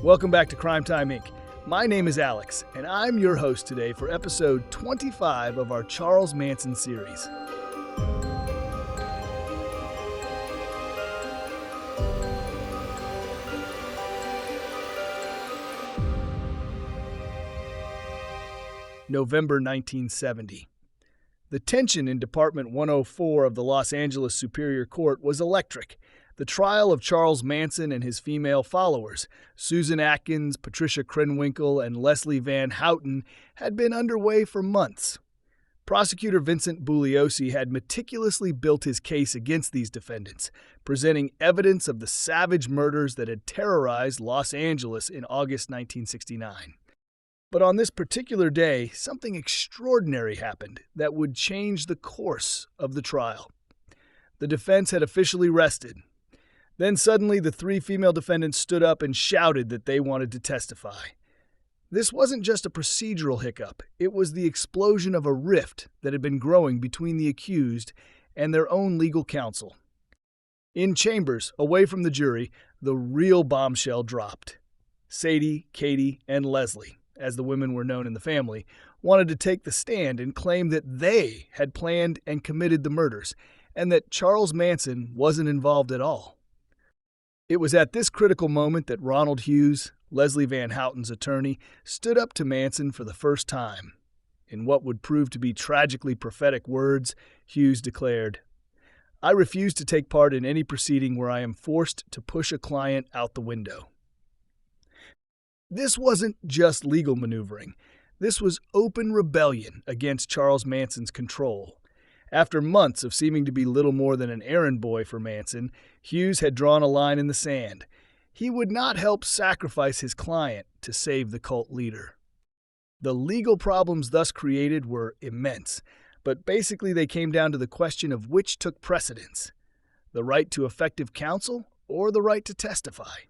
Welcome back to Crime Time Inc. My name is Alex, and I'm your host today for episode 25 of our Charles Manson series. November 1970. The tension in Department 104 of the Los Angeles Superior Court was electric. The trial of Charles Manson and his female followers, Susan Atkins, Patricia Krenwinkel, and Leslie Van Houten, had been underway for months. Prosecutor Vincent Buliosi had meticulously built his case against these defendants, presenting evidence of the savage murders that had terrorized Los Angeles in August 1969. But on this particular day, something extraordinary happened that would change the course of the trial. The defense had officially rested. Then suddenly the three female defendants stood up and shouted that they wanted to testify. This wasn't just a procedural hiccup. It was the explosion of a rift that had been growing between the accused and their own legal counsel. In chambers, away from the jury, the real bombshell dropped. Sadie, Katie, and Leslie, as the women were known in the family, wanted to take the stand and claim that they had planned and committed the murders, and that Charles Manson wasn't involved at all. It was at this critical moment that Ronald Hughes, Leslie Van Houten's attorney, stood up to Manson for the first time. In what would prove to be tragically prophetic words, Hughes declared, "I refuse to take part in any proceeding where I am forced to push a client out the window." This wasn't just legal maneuvering. This was open rebellion against Charles Manson's control. After months of seeming to be little more than an errand boy for Manson, Hughes had drawn a line in the sand. He would not help sacrifice his client to save the cult leader. The legal problems thus created were immense, but basically they came down to the question of which took precedence: the right to effective counsel or the right to testify.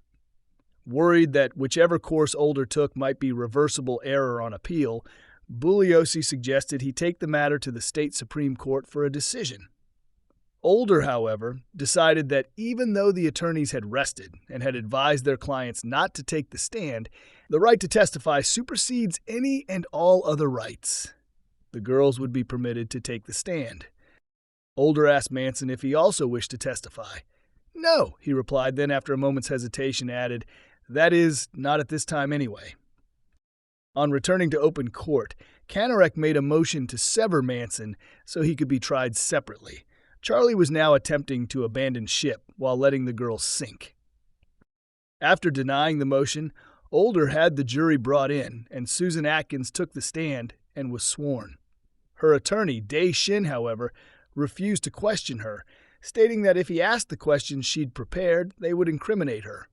Worried that whichever course Older took might be reversible error on appeal, Buliosi suggested he take the matter to the state Supreme Court for a decision. Older, however, decided that even though the attorneys had rested and had advised their clients not to take the stand, the right to testify supersedes any and all other rights. The girls would be permitted to take the stand. Older asked Manson if he also wished to testify. "No," he replied, then after a moment's hesitation added, "That is, not at this time anyway." On returning to open court, Kanarek made a motion to sever Manson so he could be tried separately. Charlie was now attempting to abandon ship while letting the girls sink. After denying the motion, Older had the jury brought in, and Susan Atkins took the stand and was sworn. Her attorney, Day Shin, however, refused to question her, stating that if he asked the questions she'd prepared, they would incriminate her.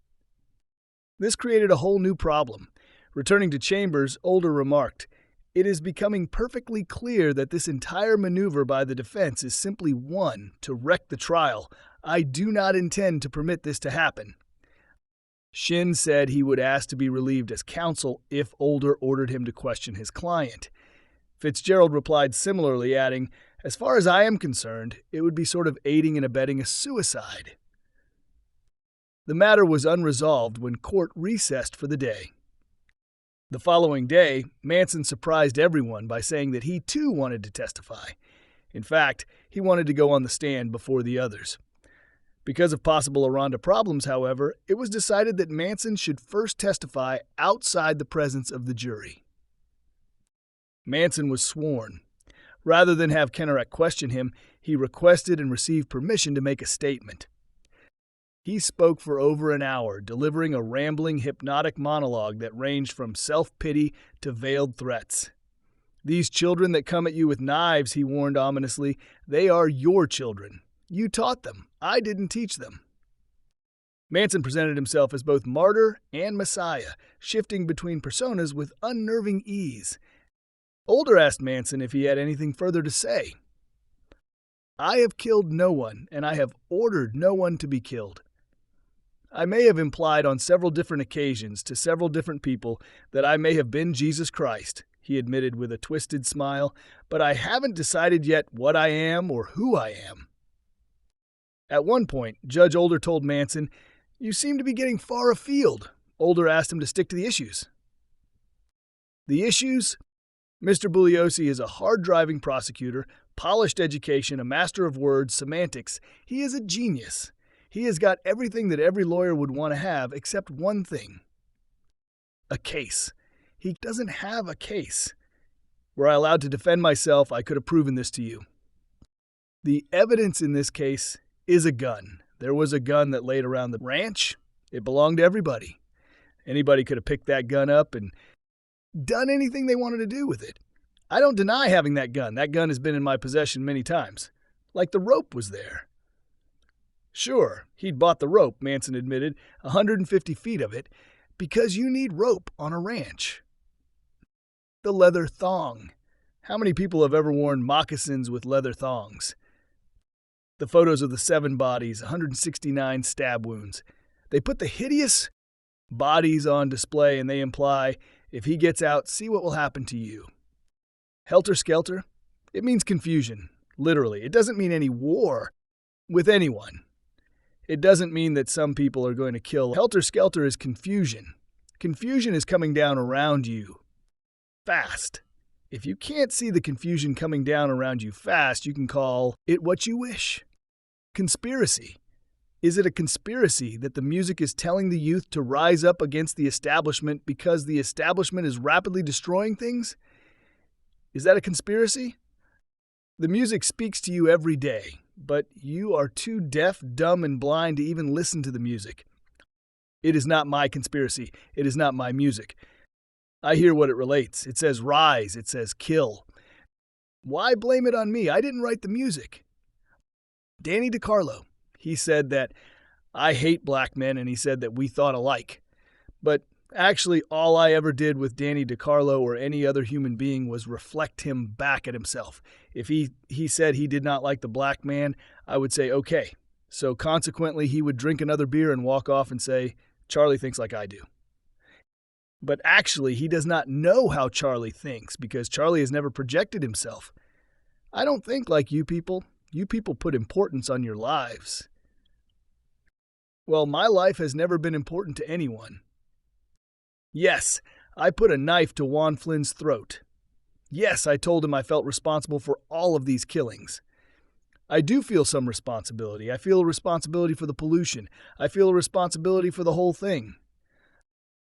This created a whole new problem. Returning to chambers, Older remarked, "It is becoming perfectly clear that this entire maneuver by the defense is simply one to wreck the trial. I do not intend to permit this to happen." Shin said he would ask to be relieved as counsel if Older ordered him to question his client. Fitzgerald replied similarly, adding, "As far as I am concerned, it would be sort of aiding and abetting a suicide." The matter was unresolved when court recessed for the day. The following day, Manson surprised everyone by saying that he too wanted to testify. In fact, he wanted to go on the stand before the others. Because of possible Aranda problems, however, it was decided that Manson should first testify outside the presence of the jury. Manson was sworn. Rather than have Kanarek question him, he requested and received permission to make a statement. He spoke for over an hour, delivering a rambling, hypnotic monologue that ranged from self-pity to veiled threats. "These children that come at you with knives," he warned ominously, "they are your children. You taught them. I didn't teach them." Manson presented himself as both martyr and messiah, shifting between personas with unnerving ease. Older asked Manson if he had anything further to say. "I have killed no one, and I have ordered no one to be killed. I may have implied on several different occasions to several different people that I may have been Jesus Christ," he admitted with a twisted smile, "but I haven't decided yet what I am or who I am." At one point, Judge Older told Manson, "You seem to be getting far afield. Older asked him to stick to the issues. The issues? Mr. Buliosi is a hard-driving prosecutor, polished education, a master of words, semantics. He is a genius. He has got everything that every lawyer would want to have except one thing. A case. He doesn't have a case. Were I allowed to defend myself, I could have proven this to you. The evidence in this case is a gun. There was a gun that laid around the ranch. It belonged to everybody. Anybody could have picked that gun up and done anything they wanted to do with it. I don't deny having that gun. That gun has been in my possession many times. Like the rope was there. Sure, he'd bought the rope, Manson admitted, 150 feet of it, because you need rope on a ranch. The leather thong. How many people have ever worn moccasins with leather thongs? The photos of the 7 bodies, 169 stab wounds. They put the hideous bodies on display and they imply, if he gets out, see what will happen to you. Helter Skelter? It means confusion, literally. It doesn't mean any war with anyone. It doesn't mean that some people are going to kill. Helter Skelter is confusion. Confusion is coming down around you fast. If you can't see the confusion coming down around you fast, you can call it what you wish. Conspiracy. Is it a conspiracy that the music is telling the youth to rise up against the establishment because the establishment is rapidly destroying things? Is that a conspiracy? The music speaks to you every day, but you are too deaf, dumb, and blind to even listen to the music. It is not my conspiracy. It is not my music. I hear what it relates. It says rise. It says kill. Why blame it on me? I didn't write the music. Danny DiCarlo, he said that I hate black men, and he said that we thought alike. But actually, all I ever did with Danny DiCarlo or any other human being was reflect him back at himself. If he said he did not like the black man, I would say, okay. So consequently, he would drink another beer and walk off and say, Charlie thinks like I do. But actually, he does not know how Charlie thinks because Charlie has never projected himself. I don't think like you people. You people put importance on your lives. Well, my life has never been important to anyone. Yes, I put a knife to Juan Flynn's throat. Yes, I told him I felt responsible for all of these killings. I do feel some responsibility. I feel a responsibility for the pollution. I feel a responsibility for the whole thing.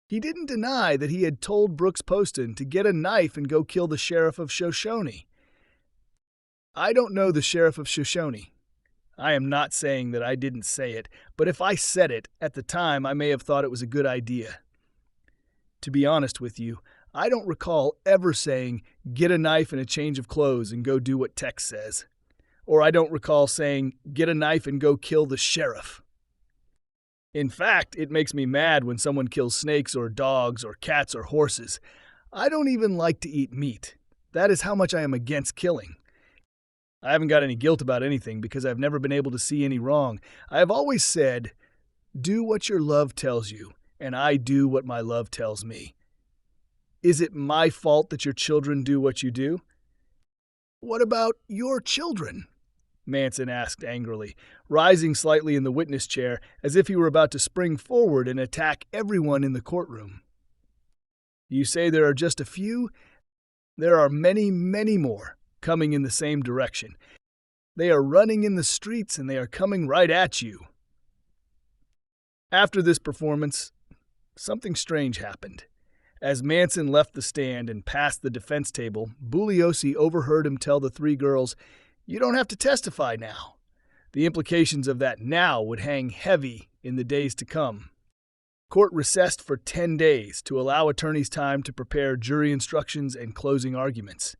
He didn't deny that he had told Brooks Poston to get a knife and go kill the sheriff of Shoshone. I don't know the sheriff of Shoshone. I am not saying that I didn't say it, but if I said it at the time, I may have thought it was a good idea. To be honest with you, I don't recall ever saying, get a knife and a change of clothes and go do what Tex says. Or I don't recall saying, get a knife and go kill the sheriff. In fact, it makes me mad when someone kills snakes or dogs or cats or horses. I don't even like to eat meat. That is how much I am against killing. I haven't got any guilt about anything because I've never been able to see any wrong. I have always said, do what your love tells you, and I do what my love tells me. Is it my fault that your children do what you do? What about your children? Manson asked angrily, rising slightly in the witness chair as if he were about to spring forward and attack everyone in the courtroom. You say there are just a few? There are many, many more coming in the same direction. They are running in the streets and they are coming right at you. After this performance, something strange happened. As Manson left the stand and passed the defense table, Buliosi overheard him tell the 3 girls, "You don't have to testify now." The implications of that now would hang heavy in the days to come. Court recessed for 10 days to allow attorneys time to prepare jury instructions and closing arguments.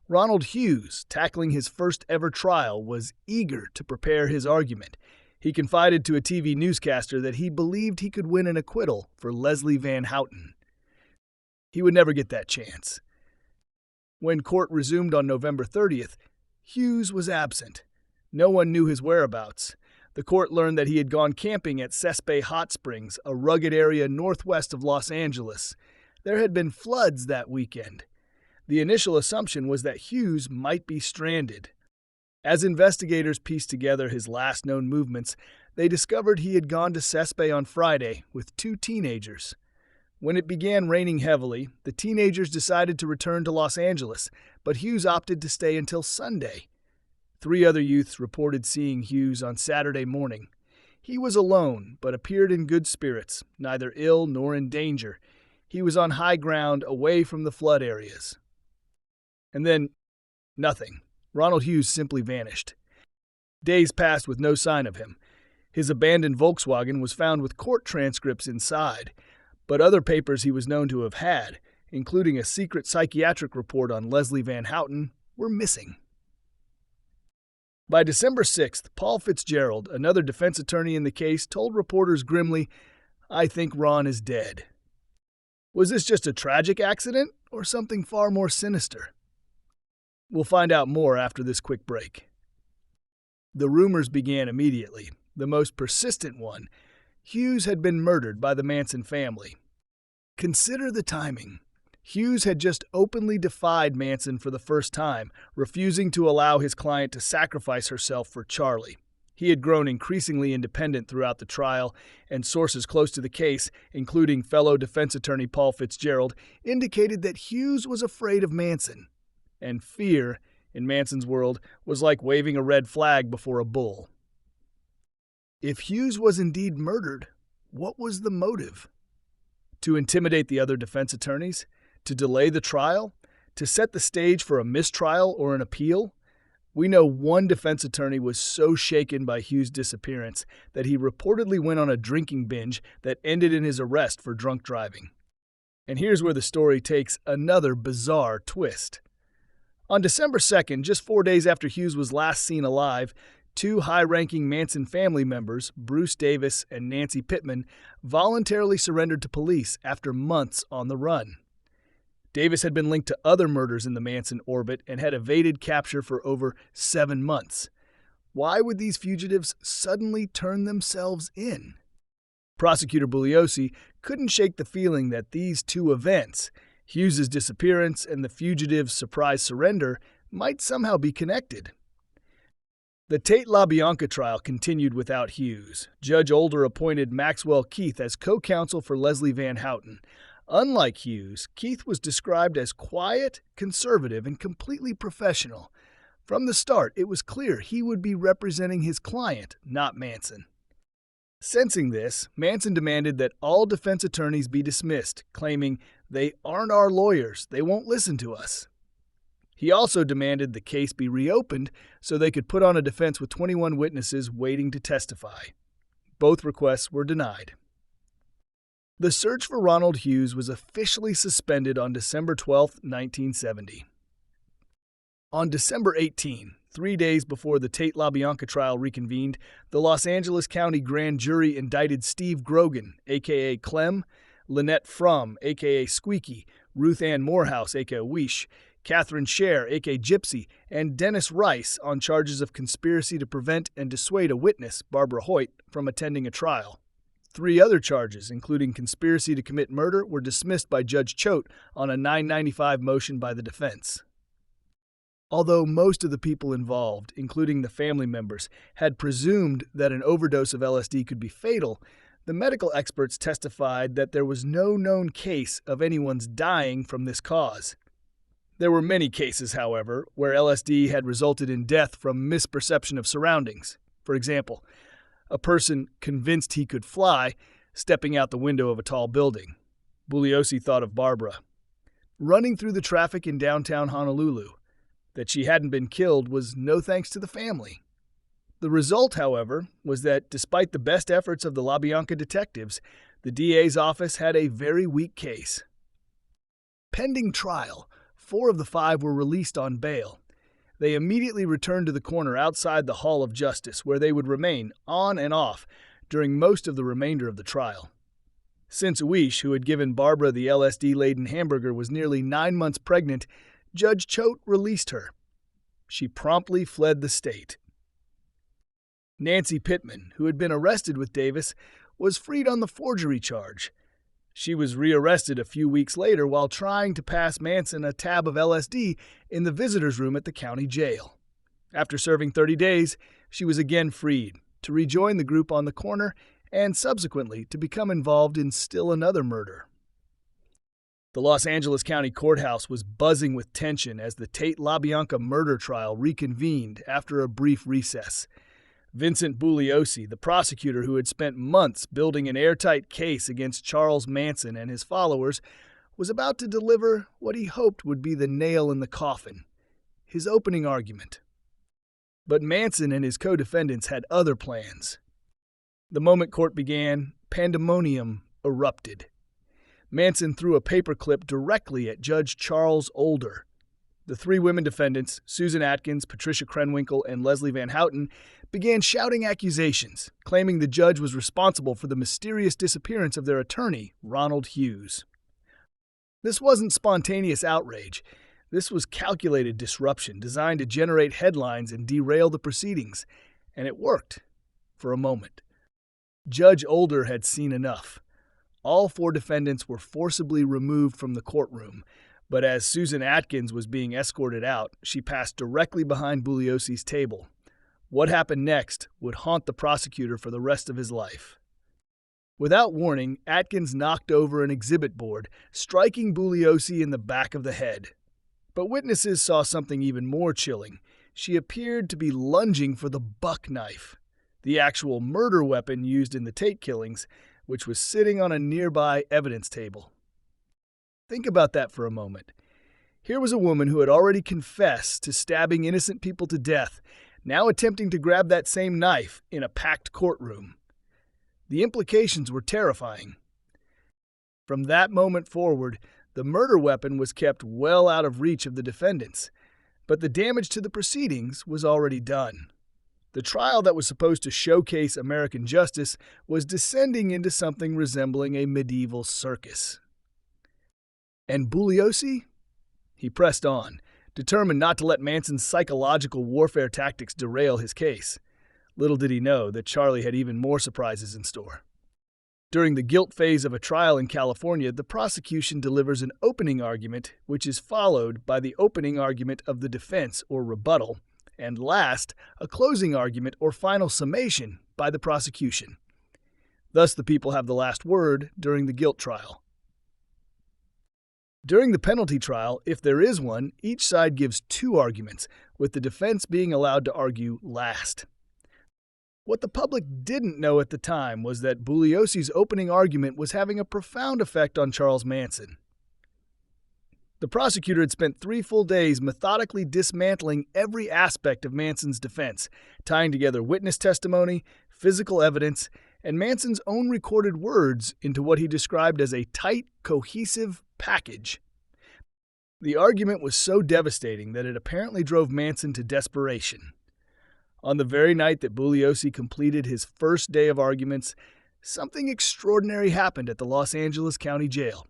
Ronald Hughes, tackling his first ever trial, was eager to prepare his argument. He confided to a TV newscaster that he believed he could win an acquittal for Leslie Van Houten. He would never get that chance. When court resumed on November 30th, Hughes was absent. No one knew his whereabouts. The court learned that he had gone camping at Sespe Hot Springs, a rugged area northwest of Los Angeles. There had been floods that weekend. The initial assumption was that Hughes might be stranded. As investigators pieced together his last known movements, they discovered he had gone to Sespe on Friday with 2 teenagers. When it began raining heavily, the teenagers decided to return to Los Angeles, but Hughes opted to stay until Sunday. 3 other youths reported seeing Hughes on Saturday morning. He was alone, but appeared in good spirits, neither ill nor in danger. He was on high ground away from the flood areas. And then, nothing. Ronald Hughes simply vanished. Days passed with no sign of him. His abandoned Volkswagen was found with court transcripts inside, but other papers he was known to have had, including a secret psychiatric report on Leslie Van Houten, were missing. By December 6th, Paul Fitzgerald, another defense attorney in the case, told reporters grimly, "I think Ron is dead." Was this just a tragic accident or something far more sinister? We'll find out more after this quick break. The rumors began immediately. The most persistent one: Hughes had been murdered by the Manson family. Consider the timing. Hughes had just openly defied Manson for the first time, refusing to allow his client to sacrifice herself for Charlie. He had grown increasingly independent throughout the trial, and sources close to the case, including fellow defense attorney Paul Fitzgerald, indicated that Hughes was afraid of Manson. And fear, in Manson's world, was like waving a red flag before a bull. If Hughes was indeed murdered, what was the motive? To intimidate the other defense attorneys? To delay the trial? To set the stage for a mistrial or an appeal? We know one defense attorney was so shaken by Hughes' disappearance that he reportedly went on a drinking binge that ended in his arrest for drunk driving. And here's where the story takes another bizarre twist. On December 2nd, just 4 days after Hughes was last seen alive, 2 high-ranking Manson family members, Bruce Davis and Nancy Pittman, voluntarily surrendered to police after months on the run. Davis had been linked to other murders in the Manson orbit and had evaded capture for over 7 months. Why would these fugitives suddenly turn themselves in? Prosecutor Buliosi couldn't shake the feeling that these 2 events, Hughes' disappearance and the fugitives' surprise surrender, might somehow be connected. The Tate LaBianca trial continued without Hughes. Judge Older appointed Maxwell Keith as co-counsel for Leslie Van Houten. Unlike Hughes, Keith was described as quiet, conservative, and completely professional. From the start, it was clear he would be representing his client, not Manson. Sensing this, Manson demanded that all defense attorneys be dismissed, claiming, "They aren't our lawyers, they won't listen to us." He also demanded the case be reopened so they could put on a defense with 21 witnesses waiting to testify. Both requests were denied. The search for Ronald Hughes was officially suspended on December 12, 1970. On December 18, 3 days before the Tate LaBianca trial reconvened, the Los Angeles County Grand Jury indicted Steve Grogan, a.k.a. Clem, Lynette Fromm, a.k.a. Squeaky, Ruth Ann Morehouse, a.k.a. Weish, Catherine Scher, a.k.a. Gypsy, and Dennis Rice on charges of conspiracy to prevent and dissuade a witness, Barbara Hoyt, from attending a trial. 3 other charges, including conspiracy to commit murder, were dismissed by Judge Choate on a 995 motion by the defense. Although most of the people involved, including the family members, had presumed that an overdose of LSD could be fatal, the medical experts testified that there was no known case of anyone's dying from this cause. There were many cases, however, where LSD had resulted in death from misperception of surroundings. For example, a person convinced he could fly, stepping out the window of a tall building. Buliosi thought of Barbara. Running through the traffic in downtown Honolulu. That she hadn't been killed was no thanks to the family. The result, however, was that despite the best efforts of the LaBianca detectives, the DA's office had a very weak case. Pending trial, 4 of the 5 were released on bail. They immediately returned to the corner outside the Hall of Justice, where they would remain, on and off, during most of the remainder of the trial. Since Weish, who had given Barbara the LSD-laden hamburger, was nearly 9 months pregnant, Judge Choate released her. She promptly fled the state. Nancy Pittman, who had been arrested with Davis, was freed on the forgery charge. She was rearrested a few weeks later while trying to pass Manson a tab of LSD in the visitor's room at the county jail. After serving 30 days, she was again freed to rejoin the group on the corner and subsequently to become involved in still another murder. The Los Angeles County Courthouse was buzzing with tension as the Tate LaBianca murder trial reconvened after a brief recess. Vincent Buliosi, the prosecutor who had spent months building an airtight case against Charles Manson and his followers, was about to deliver what he hoped would be the nail in the coffin, his opening argument. But Manson and his co-defendants had other plans. The moment court began, pandemonium erupted. Manson threw a paperclip directly at Judge Charles Older. The three women defendants, Susan Atkins, Patricia Krenwinkel, and Leslie Van Houten, began shouting accusations, claiming the judge was responsible for the mysterious disappearance of their attorney, Ronald Hughes. This wasn't spontaneous outrage. This was calculated disruption designed to generate headlines and derail the proceedings, and it worked for a moment. Judge Older had seen enough. All four defendants were forcibly removed from the courtroom, but as Susan Atkins was being escorted out, she passed directly behind Buliosi's table. What happened next would haunt the prosecutor for the rest of his life. Without warning, Atkins knocked over an exhibit board, striking Buliosi in the back of the head. But witnesses saw something even more chilling. She appeared to be lunging for the buck knife, the actual murder weapon used in the Tate killings, which was sitting on a nearby evidence table. Think about that for a moment. Here was a woman who had already confessed to stabbing innocent people to death, now attempting to grab that same knife in a packed courtroom. The implications were terrifying. From that moment forward, the murder weapon was kept well out of reach of the defendants, but the damage to the proceedings was already done. The trial that was supposed to showcase American justice was descending into something resembling a medieval circus. And Buliosi? He pressed on, determined not to let Manson's psychological warfare tactics derail his case. Little did he know that Charlie had even more surprises in store. During the guilt phase of a trial in California, the prosecution delivers an opening argument, which is followed by the opening argument of the defense or rebuttal, and last, a closing argument or final summation by the prosecution. Thus, the people have the last word during the guilt trial. During the penalty trial, if there is one, each side gives two arguments, with the defense being allowed to argue last. What the public didn't know at the time was that Buliosi's opening argument was having a profound effect on Charles Manson. The prosecutor had spent 3 full days methodically dismantling every aspect of Manson's defense, tying together witness testimony, physical evidence, and Manson's own recorded words into what he described as a tight, cohesive package. The argument was so devastating that it apparently drove Manson to desperation. On the very night that Buliosi completed his first day of arguments, something extraordinary happened at the Los Angeles County Jail.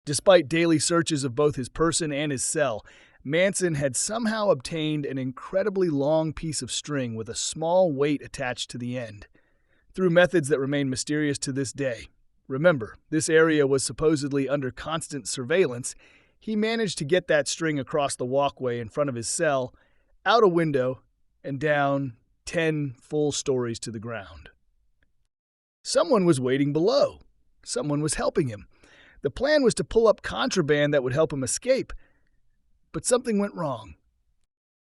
Despite daily searches of both his person and his cell, Manson had somehow obtained an incredibly long piece of string with a small weight attached to the end. Through methods that remain mysterious to this day. Remember, this area was supposedly under constant surveillance. He managed to get that string across the walkway in front of his cell, out a window, and down 10 full stories to the ground. Someone was waiting below. Someone was helping him. The plan was to pull up contraband that would help him escape, but something went wrong.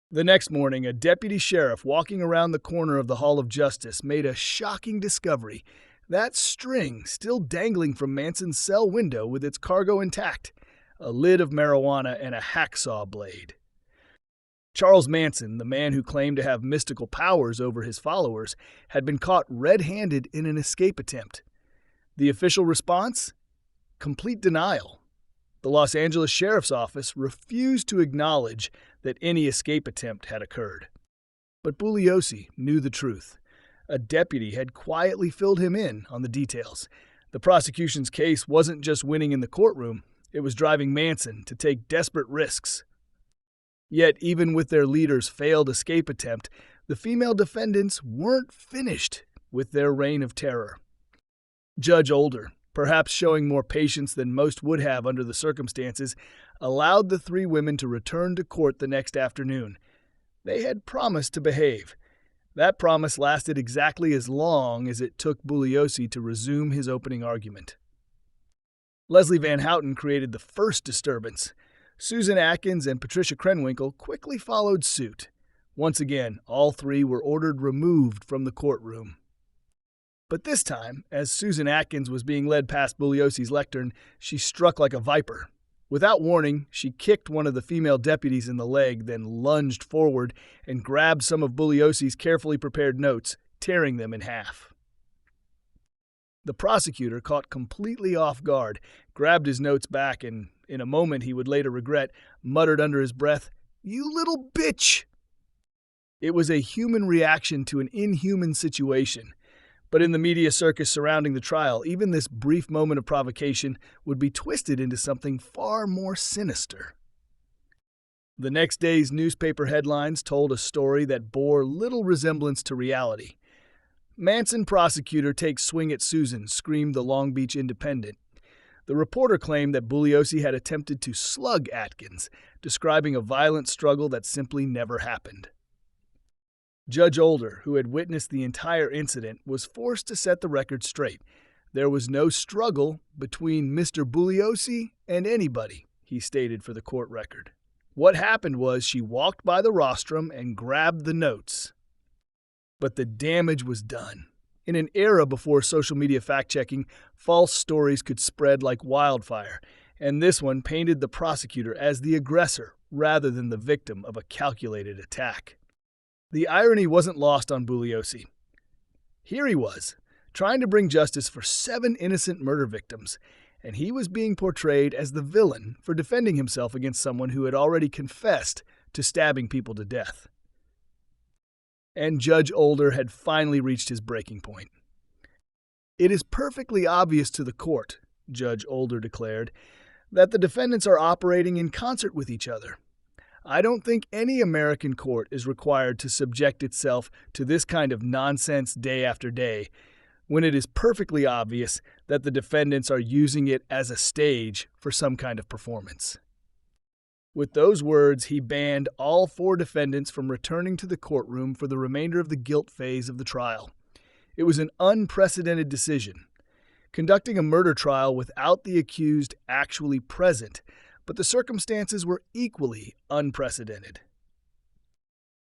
The next morning, a deputy sheriff walking around the corner of the Hall of Justice made a shocking discovery. That string still dangling from Manson's cell window with its cargo intact, a lid of marijuana and a hacksaw blade. Charles Manson, the man who claimed to have mystical powers over his followers, had been caught red-handed in an escape attempt. The official response? Complete denial. The Los Angeles Sheriff's Office refused to acknowledge that any escape attempt had occurred. But Buliosi knew the truth. A deputy had quietly filled him in on the details. The prosecution's case wasn't just winning in the courtroom, it was driving Manson to take desperate risks. Yet, even with their leader's failed escape attempt, the female defendants weren't finished with their reign of terror. Judge Older, perhaps showing more patience than most would have under the circumstances, allowed the 3 women to return to court the next afternoon. They had promised to behave. That promise lasted exactly as long as it took Buliosi to resume his opening argument. Leslie Van Houten created the first disturbance. Susan Atkins and Patricia Krenwinkel quickly followed suit. Once again, all three were ordered removed from the courtroom. But this time, as Susan Atkins was being led past Buliosi's lectern, she struck like a viper. Without warning, she kicked one of the female deputies in the leg, then lunged forward and grabbed some of Buliosi's carefully prepared notes, tearing them in half. The prosecutor, caught completely off guard, grabbed his notes back and, in a moment he would later regret, muttered under his breath, "You little bitch!" It was a human reaction to an inhuman situation. But in the media circus surrounding the trial, even this brief moment of provocation would be twisted into something far more sinister. The next day's newspaper headlines told a story that bore little resemblance to reality. "Manson prosecutor takes swing at Susan," screamed the Long Beach Independent. The reporter claimed that Buliosi had attempted to slug Atkins, describing a violent struggle that simply never happened. Judge Older, who had witnessed the entire incident, was forced to set the record straight. There was no struggle between Mr. Buliosi and anybody, he stated for the court record. What happened was she walked by the rostrum and grabbed the notes. But the damage was done. In an era before social media fact-checking, false stories could spread like wildfire, and this one painted the prosecutor as the aggressor rather than the victim of a calculated attack. The irony wasn't lost on Buliosi. Here he was, trying to bring justice for 7 innocent murder victims, and he was being portrayed as the villain for defending himself against someone who had already confessed to stabbing people to death. And Judge Older had finally reached his breaking point. "It is perfectly obvious to the court," Judge Older declared, "that the defendants are operating in concert with each other. I don't think any American court is required to subject itself to this kind of nonsense day after day, when it is perfectly obvious that the defendants are using it as a stage for some kind of performance." With those words, he banned all 4 defendants from returning to the courtroom for the remainder of the guilt phase of the trial. It was an unprecedented decision, conducting a murder trial without the accused actually present, but the circumstances were equally unprecedented.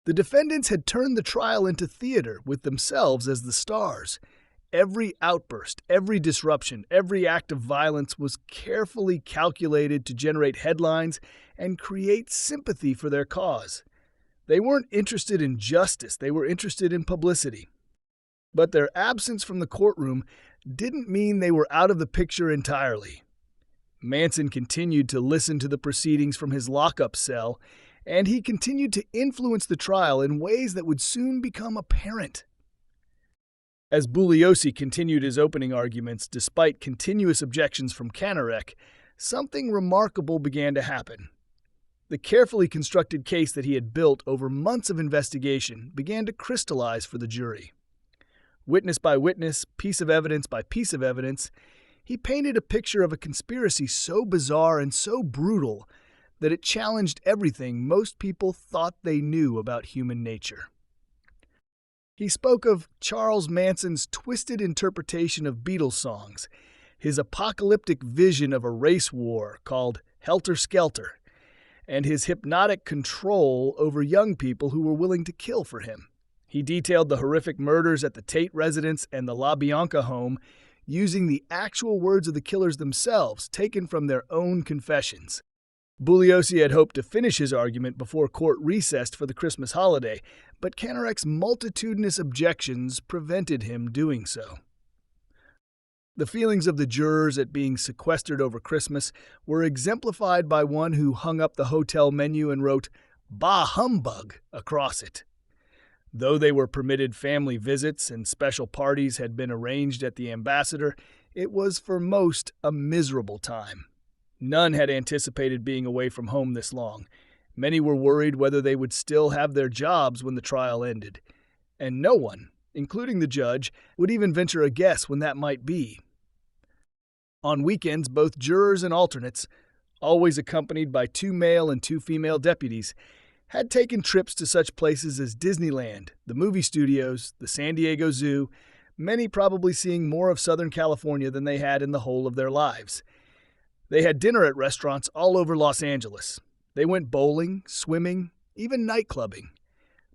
The defendants had turned the trial into theater with themselves as the stars. Every outburst, every disruption, every act of violence was carefully calculated to generate headlines and create sympathy for their cause. They weren't interested in justice, they were interested in publicity. But their absence from the courtroom didn't mean they were out of the picture entirely. Manson continued to listen to the proceedings from his lockup cell, and he continued to influence the trial in ways that would soon become apparent. As Buliosi continued his opening arguments despite continuous objections from Kanarek, something remarkable began to happen. The carefully constructed case that he had built over months of investigation began to crystallize for the jury. Witness by witness, piece of evidence by piece of evidence, he painted a picture of a conspiracy so bizarre and so brutal that it challenged everything most people thought they knew about human nature. He spoke of Charles Manson's twisted interpretation of Beatles songs, his apocalyptic vision of a race war called Helter, Skelter, and his hypnotic control over young people who were willing to kill for him. He detailed the horrific murders at the Tate residence and the La Bianca home, using the actual words of the killers themselves, taken from their own confessions. Buliosi had hoped to finish his argument before court recessed for the Christmas holiday, but Kanarek's multitudinous objections prevented him doing so. The feelings of the jurors at being sequestered over Christmas were exemplified by one who hung up the hotel menu and wrote, "Bah humbug," across it. Though they were permitted family visits and special parties had been arranged at the Ambassador, it was for most a miserable time. None had anticipated being away from home this long. Many were worried whether they would still have their jobs when the trial ended. And no one, including the judge, would even venture a guess when that might be. On weekends, both jurors and alternates, always accompanied by 2 male and 2 female deputies, had taken trips to such places as Disneyland, the movie studios, the San Diego Zoo, many probably seeing more of Southern California than they had in the whole of their lives. They had dinner at restaurants all over Los Angeles. They went bowling, swimming, even nightclubbing.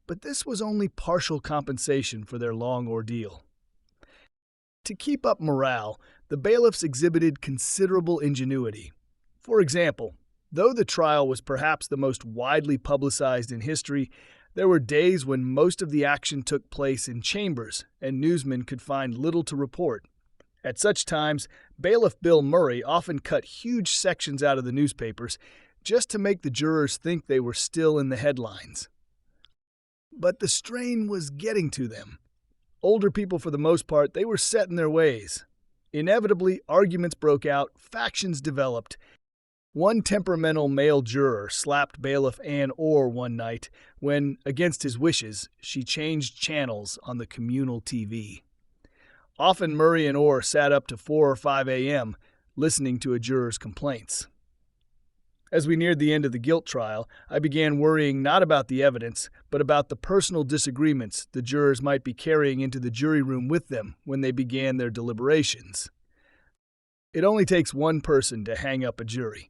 But this was only partial compensation for their long ordeal. To keep up morale, the bailiffs exhibited considerable ingenuity. For example, though the trial was perhaps the most widely publicized in history, there were days when most of the action took place in chambers and newsmen could find little to report. At such times, Bailiff Bill Murray often cut huge sections out of the newspapers just to make the jurors think they were still in the headlines. But the strain was getting to them. Older people, for the most part, they were set in their ways. Inevitably, arguments broke out, factions developed. One temperamental male juror slapped Bailiff Ann Orr one night when, against his wishes, she changed channels on the communal TV. Often Murray and Orr sat up to 4 or 5 a.m. listening to a juror's complaints. As we neared the end of the guilt trial, I began worrying not about the evidence, but about the personal disagreements the jurors might be carrying into the jury room with them when they began their deliberations. It only takes one person to hang up a jury.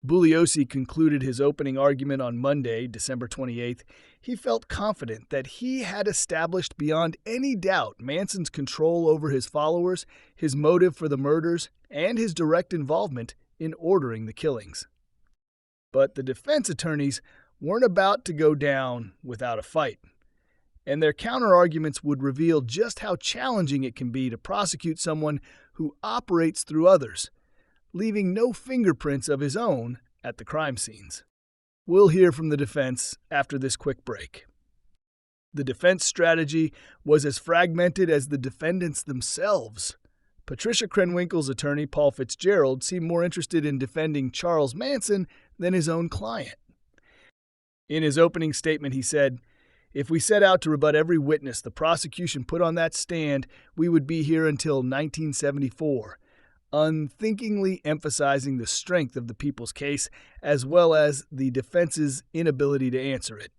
Buliosi concluded his opening argument on Monday, December 28th. He felt confident that he had established beyond any doubt Manson's control over his followers, his motive for the murders, and his direct involvement in ordering the killings. But the defense attorneys weren't about to go down without a fight, and their counterarguments would reveal just how challenging it can be to prosecute someone who operates through others, leaving no fingerprints of his own at the crime scenes. We'll hear from the defense after this quick break. The defense strategy was as fragmented as the defendants themselves. Patricia Krenwinkel's attorney, Paul Fitzgerald, seemed more interested in defending Charles Manson than his own client. In his opening statement, he said, "If we set out to rebut every witness the prosecution put on that stand, we would be here until 1974, unthinkingly emphasizing the strength of the people's case as well as the defense's inability to answer it."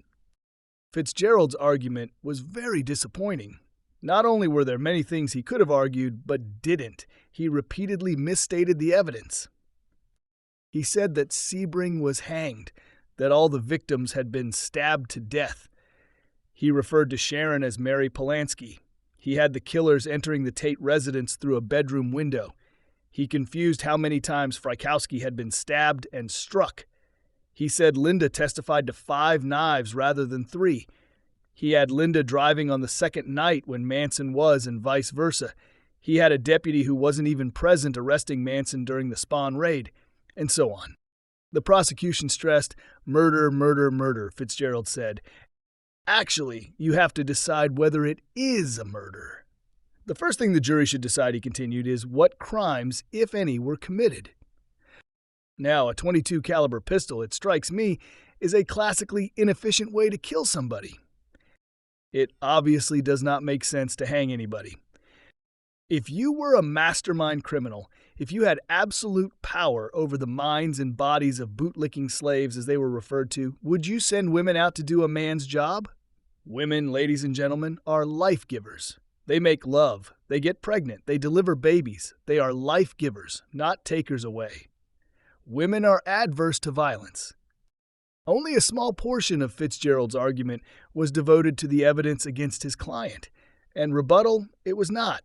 Fitzgerald's argument was very disappointing. Not only were there many things he could have argued, but didn't. He repeatedly misstated the evidence. He said that Sebring was hanged, that all the victims had been stabbed to death. He referred to Sharon as Mary Polanski. He had the killers entering the Tate residence through a bedroom window. He confused how many times Frykowski had been stabbed and struck. He said Linda testified to 5 knives rather than 3. He had Linda driving on the second night when Manson was, and vice versa. He had a deputy who wasn't even present arresting Manson during the Spawn raid, and so on. The prosecution stressed, "Murder, murder, murder," Fitzgerald said. "Actually, you have to decide whether it is a murder." The first thing the jury should decide, he continued, is what crimes, if any, were committed. Now, a .22 caliber pistol, it strikes me, is a classically inefficient way to kill somebody. It obviously does not make sense to hang anybody. If you were a mastermind criminal, if you had absolute power over the minds and bodies of bootlicking slaves as they were referred to, would you send women out to do a man's job? Women, ladies and gentlemen, are life givers. They make love, they get pregnant, they deliver babies. They are life givers, not takers away. Women are adverse to violence. Only a small portion of Fitzgerald's argument was devoted to the evidence against his client, and rebuttal it was not.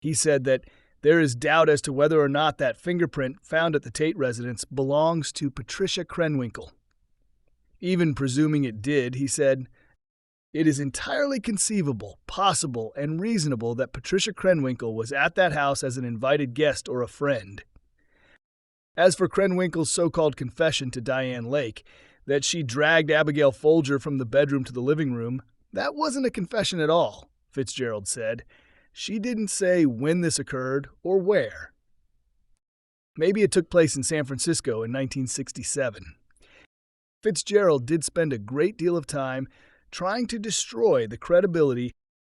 He said that there is doubt as to whether or not that fingerprint found at the Tate residence belongs to Patricia Krenwinkel. Even presuming it did, he said, "It is entirely conceivable, possible, and reasonable that Patricia Krenwinkel was at that house as an invited guest or a friend." As for Krenwinkel's so-called confession to Diane Lake, that she dragged Abigail Folger from the bedroom to the living room, that wasn't a confession at all, Fitzgerald said. She didn't say when this occurred or where. Maybe it took place in San Francisco in 1967. Fitzgerald did spend a great deal of time trying to destroy the credibility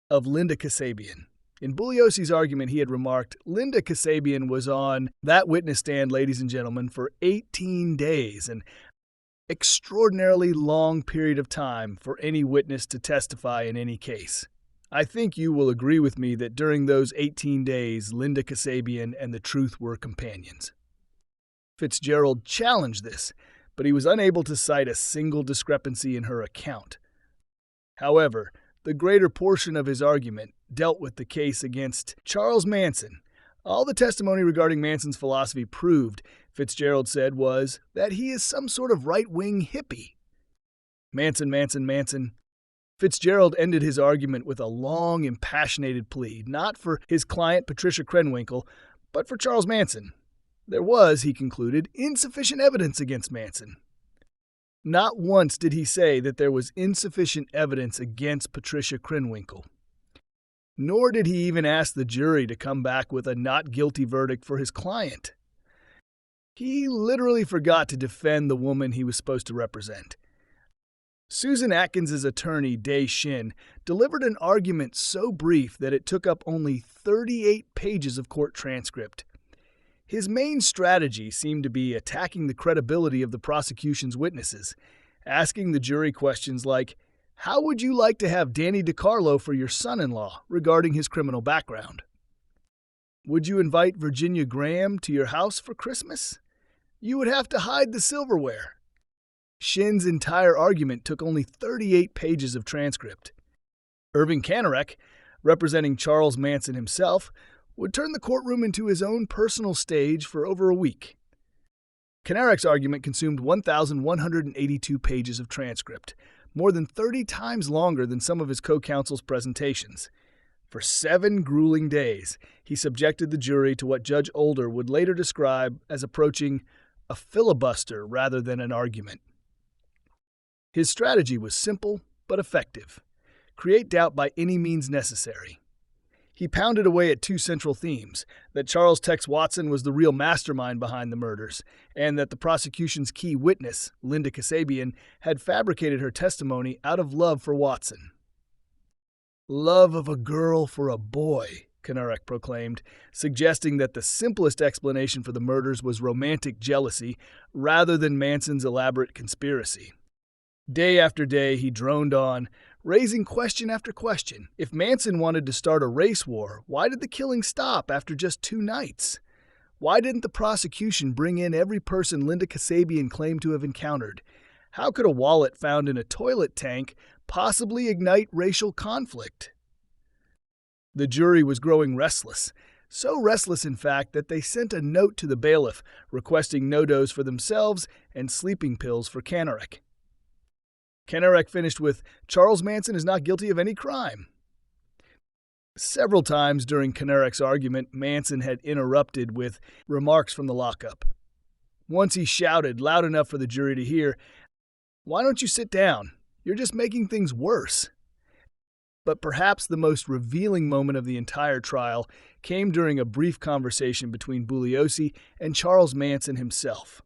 of Linda Kasabian. In Buliosi's argument, he had remarked, Linda Kasabian was on that witness stand, ladies and gentlemen, for 18 days, and extraordinarily long period of time for any witness to testify in any case. I think you will agree with me that during those 18 days, Linda Kasabian and the truth were companions. Fitzgerald challenged this, but he was unable to cite a single discrepancy in her account. However, the greater portion of his argument dealt with the case against Charles Manson. All the testimony regarding Manson's philosophy proved, Fitzgerald said, was that he is some sort of right-wing hippie. Manson. Fitzgerald ended his argument with a long, impassionated plea, not for his client Patricia Krenwinkel, but for Charles Manson. There was, he concluded, insufficient evidence against Manson. Not once did he say that there was insufficient evidence against Patricia Krenwinkel. Nor did he even ask the jury to come back with a not guilty verdict for his client. He literally forgot to defend the woman he was supposed to represent. Susan Atkins's attorney, Day Shin, delivered an argument so brief that it took up only 38 pages of court transcript. His main strategy seemed to be attacking the credibility of the prosecution's witnesses, asking the jury questions like, "How would you like to have Danny DiCarlo for your son-in-law regarding his criminal background? Would you invite Virginia Graham to your house for Christmas? You would have to hide the silverware." Shin's entire argument took only 38 pages of transcript. Irving Kanarek, representing Charles Manson himself, would turn the courtroom into his own personal stage for over a week. Kanarek's argument consumed 1,182 pages of transcript, more than 30 times longer than some of his co-counsel's presentations. For 7 grueling days, he subjected the jury to what Judge Older would later describe as approaching a filibuster rather than an argument. His strategy was simple but effective. Create doubt by any means necessary. He pounded away at 2 central themes, that Charles Tex Watson was the real mastermind behind the murders, and that the prosecution's key witness, Linda Kasabian, had fabricated her testimony out of love for Watson. "Love of a girl for a boy," Kanarek proclaimed, suggesting that the simplest explanation for the murders was romantic jealousy rather than Manson's elaborate conspiracy. Day after day, he droned on, raising question after question. If Manson wanted to start a race war, why did the killing stop after just 2 nights? Why didn't the prosecution bring in every person Linda Kasabian claimed to have encountered? How could a wallet found in a toilet tank possibly ignite racial conflict? The jury was growing restless. So restless, in fact, that they sent a note to the bailiff requesting no-dos for themselves and sleeping pills for Kanarek. Kanarek finished with, "Charles Manson is not guilty of any crime." Several times during Kanarek's argument, Manson had interrupted with remarks from the lockup. Once he shouted, loud enough for the jury to hear, "Why don't you sit down? You're just making things worse." But perhaps the most revealing moment of the entire trial came during a brief conversation between Buliosi and Charles Manson himself.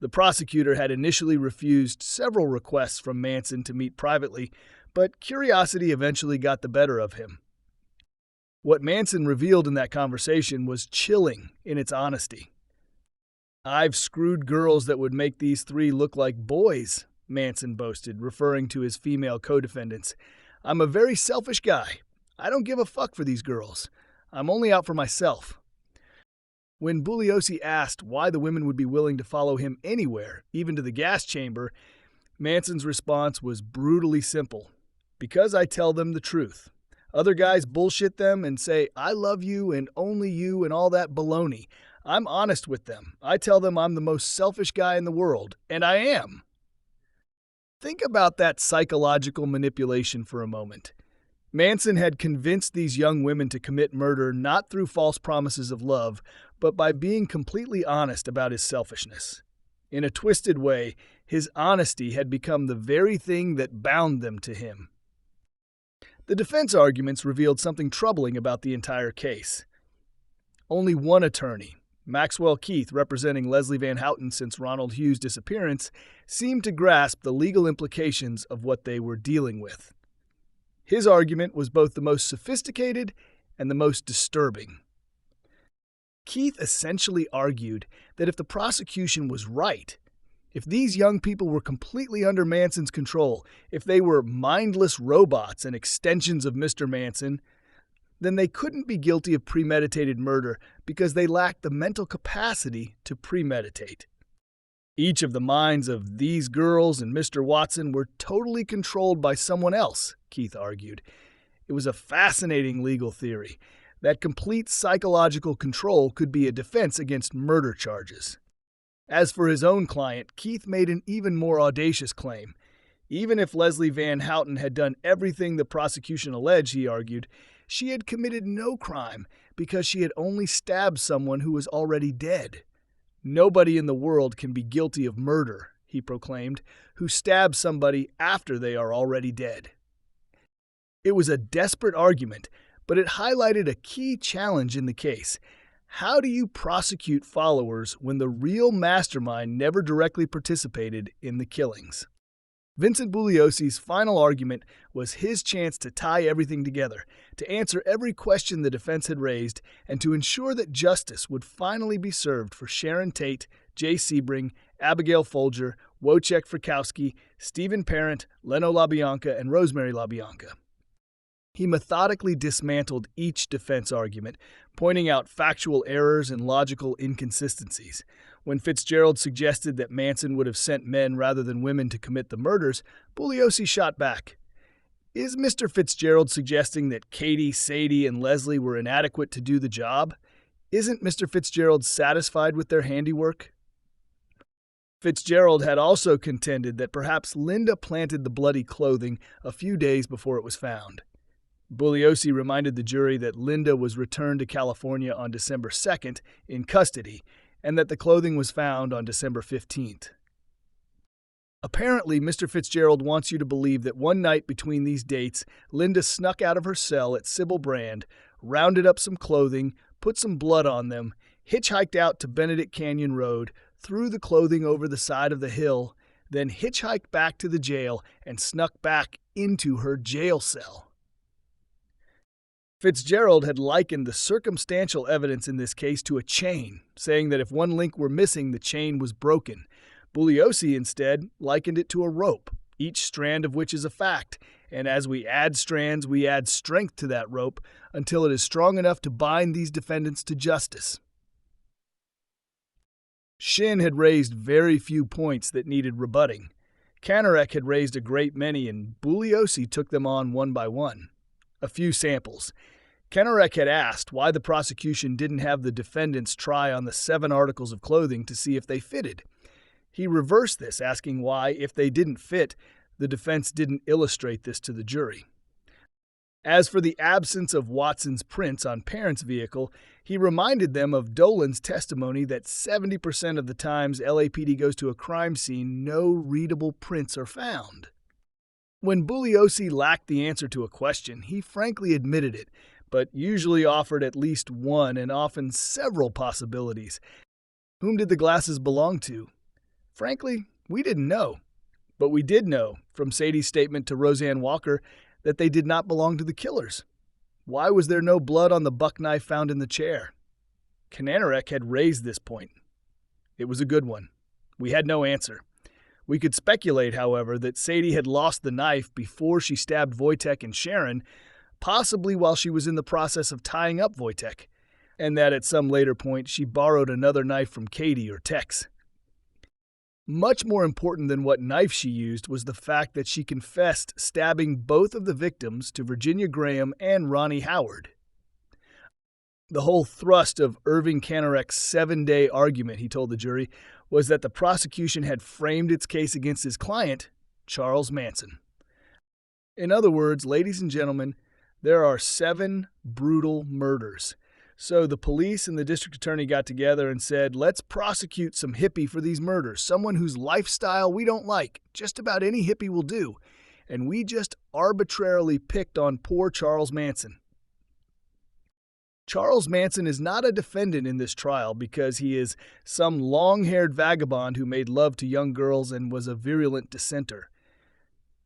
The prosecutor had initially refused several requests from Manson to meet privately, but curiosity eventually got the better of him. What Manson revealed in that conversation was chilling in its honesty. "I've screwed girls that would make these 3 look like boys," Manson boasted, referring to his female co-defendants. "I'm a very selfish guy. I don't give a fuck for these girls. I'm only out for myself." When Buliosi asked why the women would be willing to follow him anywhere, even to the gas chamber, Manson's response was brutally simple. "Because I tell them the truth. Other guys bullshit them and say, 'I love you and only you' and all that baloney. I'm honest with them. I tell them I'm the most selfish guy in the world, and I am." Think about that psychological manipulation for a moment. Manson had convinced these young women to commit murder not through false promises of love, but by being completely honest about his selfishness. In a twisted way, his honesty had become the very thing that bound them to him. The defense arguments revealed something troubling about the entire case. Only one attorney, Maxwell Keith, representing Leslie Van Houten since Ronald Hughes' disappearance, seemed to grasp the legal implications of what they were dealing with. His argument was both the most sophisticated and the most disturbing. Keith essentially argued that if the prosecution was right, If these young people were completely under Manson's control, if they were mindless robots and extensions of Mr. Manson, then they couldn't be guilty of premeditated murder because they lacked the mental capacity to premeditate. Each of the minds of these girls and Mr. Watson were totally controlled by someone else, Keith argued. It was a fascinating legal theory that complete psychological control could be a defense against murder charges. As for his own client, Keith made an even more audacious claim. Even if Leslie Van Houten had done everything the prosecution alleged, he argued, she had committed no crime because she had only stabbed someone who was already dead. Nobody in the world can be guilty of murder, he proclaimed, who stabs somebody after they are already dead. It was a desperate argument, but it highlighted a key challenge in the case. How do you prosecute followers when the real mastermind never directly participated in the killings? Vincent Buliosi's final argument was his chance to tie everything together, to answer every question the defense had raised, and to ensure that justice would finally be served for Sharon Tate, Jay Sebring, Abigail Folger, Wojciech Frykowski, Stephen Parent, Leno LaBianca, and Rosemary LaBianca. He methodically dismantled each defense argument, pointing out factual errors and logical inconsistencies. When Fitzgerald suggested that Manson would have sent men rather than women to commit the murders, Buliosi shot back. Is Mr. Fitzgerald suggesting that Katie, Sadie, and Leslie were inadequate to do the job? Isn't Mr. Fitzgerald satisfied with their handiwork? Fitzgerald had also contended that perhaps Linda planted the bloody clothing a few days before it was found. Buliosi reminded the jury that Linda was returned to California on December 2nd in custody, and that the clothing was found on December 15th. Apparently, Mr. Fitzgerald wants you to believe that one night between these dates, Linda snuck out of her cell at Sybil Brand, rounded up some clothing, put some blood on them, hitchhiked out to Benedict Canyon Road, threw the clothing over the side of the hill, then hitchhiked back to the jail and snuck back into her jail cell. Fitzgerald had likened the circumstantial evidence in this case to a chain, saying that if one link were missing, the chain was broken. Buliosi instead likened it to a rope, each strand of which is a fact, and as we add strands, we add strength to that rope until it is strong enough to bind these defendants to justice. Shin had raised very few points that needed rebutting. Kanarek had raised a great many, and Buliosi took them on one by one. A few samples. Kanarek had asked why the prosecution didn't have the defendants try on the 7 articles of clothing to see if they fitted. He reversed this, asking why, if they didn't fit, the defense didn't illustrate this to the jury. As for the absence of Watson's prints on Parent's vehicle, he reminded them of Dolan's testimony that 70% of the times LAPD goes to a crime scene, no readable prints are found. When Buliosi lacked the answer to a question, he frankly admitted it, but usually offered at least one and often several possibilities. Whom did the glasses belong to? Frankly, we didn't know. But we did know, from Sadie's statement to Roseanne Walker, that they did not belong to the killers. Why was there no blood on the buck knife found in the chair? Kanarek had raised this point. It was a good one. We had no answer. We could speculate, however, that Sadie had lost the knife before she stabbed Wojciech and Sharon, possibly while she was in the process of tying up Wojciech, and that at some later point she borrowed another knife from Katie or Tex. Much more important than what knife she used was the fact that she confessed stabbing both of the victims to Virginia Graham and Ronnie Howard. The whole thrust of Irving Kanarek's 7-day argument, he told the jury, was that the prosecution had framed its case against his client, Charles Manson. In other words, ladies and gentlemen, there are 7 brutal murders. So the police and the district attorney got together and said, let's prosecute some hippie for these murders, someone whose lifestyle we don't like. Just about any hippie will do. And we just arbitrarily picked on poor Charles Manson. Charles Manson is not a defendant in this trial because he is some long-haired vagabond who made love to young girls and was a virulent dissenter.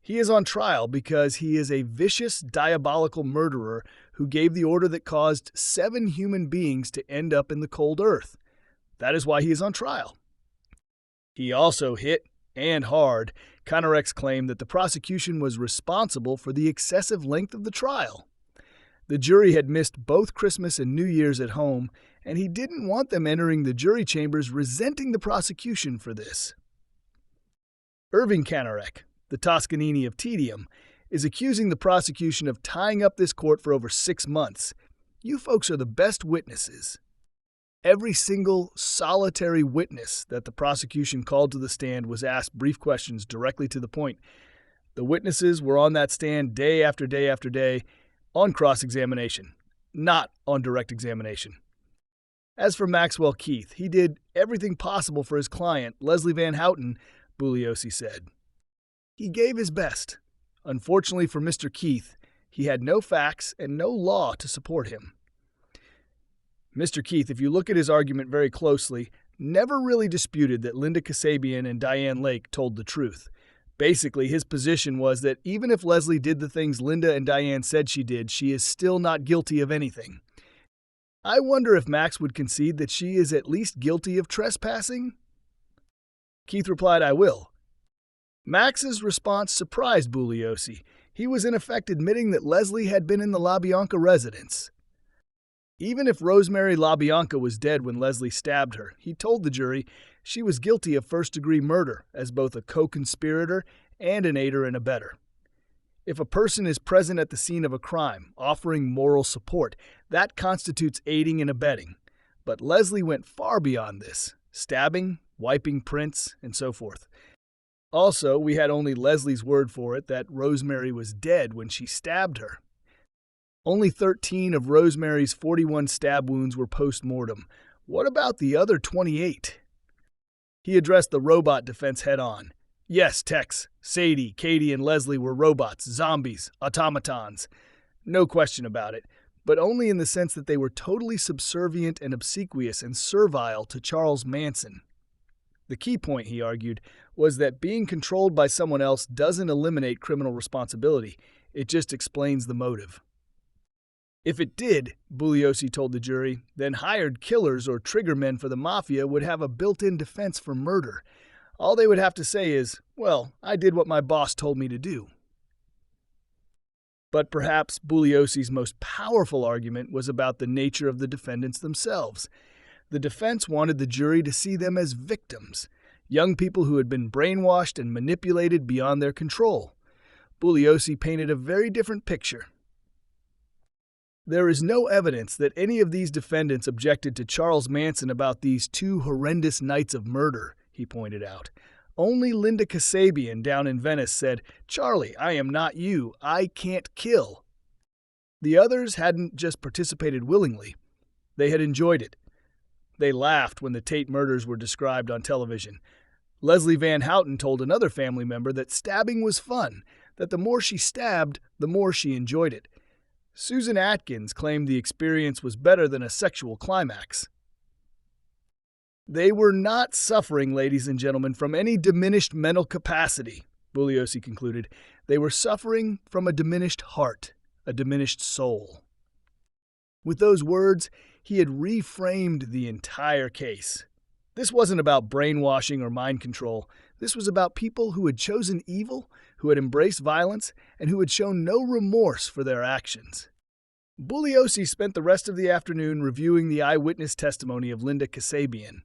He is on trial because he is a vicious, diabolical murderer who gave the order that caused 7 human beings to end up in the cold earth. That is why he is on trial. He also hit, and hard, Kanarek's claim that the prosecution was responsible for the excessive length of the trial. The jury had missed both Christmas and New Year's at home, and he didn't want them entering the jury chambers resenting the prosecution for this. Irving Kanarek, the Toscanini of tedium, is accusing the prosecution of tying up this court for over 6 months. You folks are the best witnesses. Every single solitary witness that the prosecution called to the stand was asked brief questions directly to the point. The witnesses were on that stand day after day after day on cross-examination, not on direct examination. As for Maxwell Keith, he did everything possible for his client, Leslie Van Houten, Buliosi said. He gave his best. Unfortunately for Mr. Keith, he had no facts and no law to support him. Mr. Keith, if you look at his argument very closely, never really disputed that Linda Kasabian and Diane Lake told the truth. Basically, his position was that even if Leslie did the things Linda and Diane said she did, she is still not guilty of anything. I wonder if Max would concede that she is at least guilty of trespassing? Keith replied, I will. Max's response surprised Buliosi. He was in effect admitting that Leslie had been in the LaBianca residence. Even if Rosemary LaBianca was dead when Leslie stabbed her, he told the jury she was guilty of first-degree murder as both a co-conspirator and an aider and abettor. If a person is present at the scene of a crime, offering moral support, that constitutes aiding and abetting. But Leslie went far beyond this, stabbing, wiping prints, and so forth. Also, we had only Leslie's word for it that Rosemary was dead when she stabbed her. Only 13 of Rosemary's 41 stab wounds were post-mortem. What about the other 28? He addressed the robot defense head-on. Yes, Tex, Sadie, Katie, and Leslie were robots, zombies, automatons. No question about it, but only in the sense that they were totally subservient and obsequious and servile to Charles Manson. The key point, he argued, was that being controlled by someone else doesn't eliminate criminal responsibility. It just explains the motive. If it did, Buliosi told the jury, then hired killers or triggermen for the mafia would have a built-in defense for murder. All they would have to say is, well, I did what my boss told me to do. But perhaps Buliosi's most powerful argument was about the nature of the defendants themselves. The defense wanted the jury to see them as victims, young people who had been brainwashed and manipulated beyond their control. Buliosi painted a very different picture. There is no evidence that any of these defendants objected to Charles Manson about these 2 horrendous nights of murder, he pointed out. Only Linda Kasabian down in Venice said, Charlie, I am not you. I can't kill. The others hadn't just participated willingly. They had enjoyed it. They laughed when the Tate murders were described on television. Leslie Van Houten told another family member that stabbing was fun, that the more she stabbed, the more she enjoyed it. Susan Atkins claimed the experience was better than a sexual climax. They were not suffering, ladies and gentlemen, from any diminished mental capacity, Buliosi concluded. They were suffering from a diminished heart, a diminished soul. With those words, he had reframed the entire case. This wasn't about brainwashing or mind control. This was about people who had chosen evil, who had embraced violence, and who had shown no remorse for their actions. Buliosi spent the rest of the afternoon reviewing the eyewitness testimony of Linda Kasabian.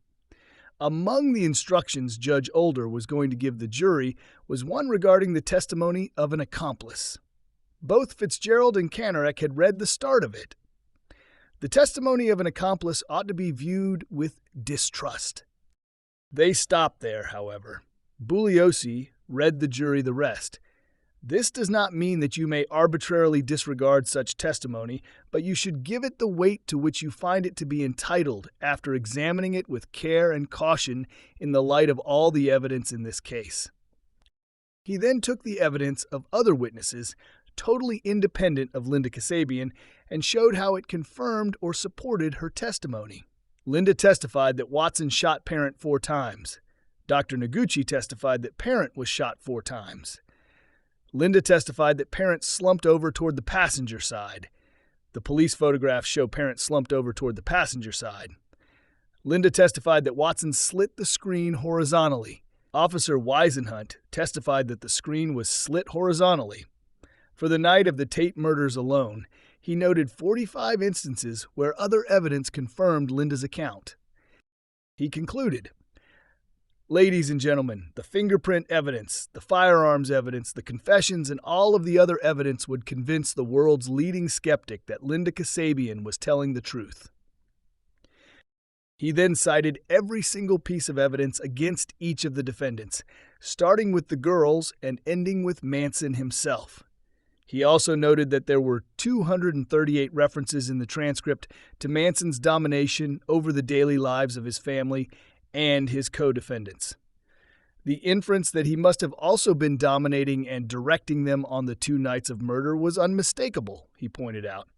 Among the instructions Judge Older was going to give the jury was one regarding the testimony of an accomplice. Both Fitzgerald and Kanarek had read the start of it. The testimony of an accomplice ought to be viewed with distrust. They stopped there, however. Buliosi read the jury the rest. This does not mean that you may arbitrarily disregard such testimony, but you should give it the weight to which you find it to be entitled after examining it with care and caution in the light of all the evidence in this case. He then took the evidence of other witnesses, totally independent of Linda Kasabian, and showed how it confirmed or supported her testimony. Linda testified that Watson shot Parent 4 times. Dr. Noguchi testified that Parent was shot 4 times. Linda testified that Parent slumped over toward the passenger side. The police photographs show Parent slumped over toward the passenger side. Linda testified that Watson slit the screen horizontally. Officer Weisenhunt testified that the screen was slit horizontally. For the night of the Tate murders alone, he noted 45 instances where other evidence confirmed Linda's account. He concluded, "Ladies and gentlemen, the fingerprint evidence, the firearms evidence, the confessions, and all of the other evidence would convince the world's leading skeptic that Linda Kasabian was telling the truth." He then cited every single piece of evidence against each of the defendants, starting with the girls and ending with Manson himself. He also noted that there were 238 references in the transcript to Manson's domination over the daily lives of his family and his co-defendants. The inference that he must have also been dominating and directing them on the 2 nights of murder was unmistakable, he pointed out.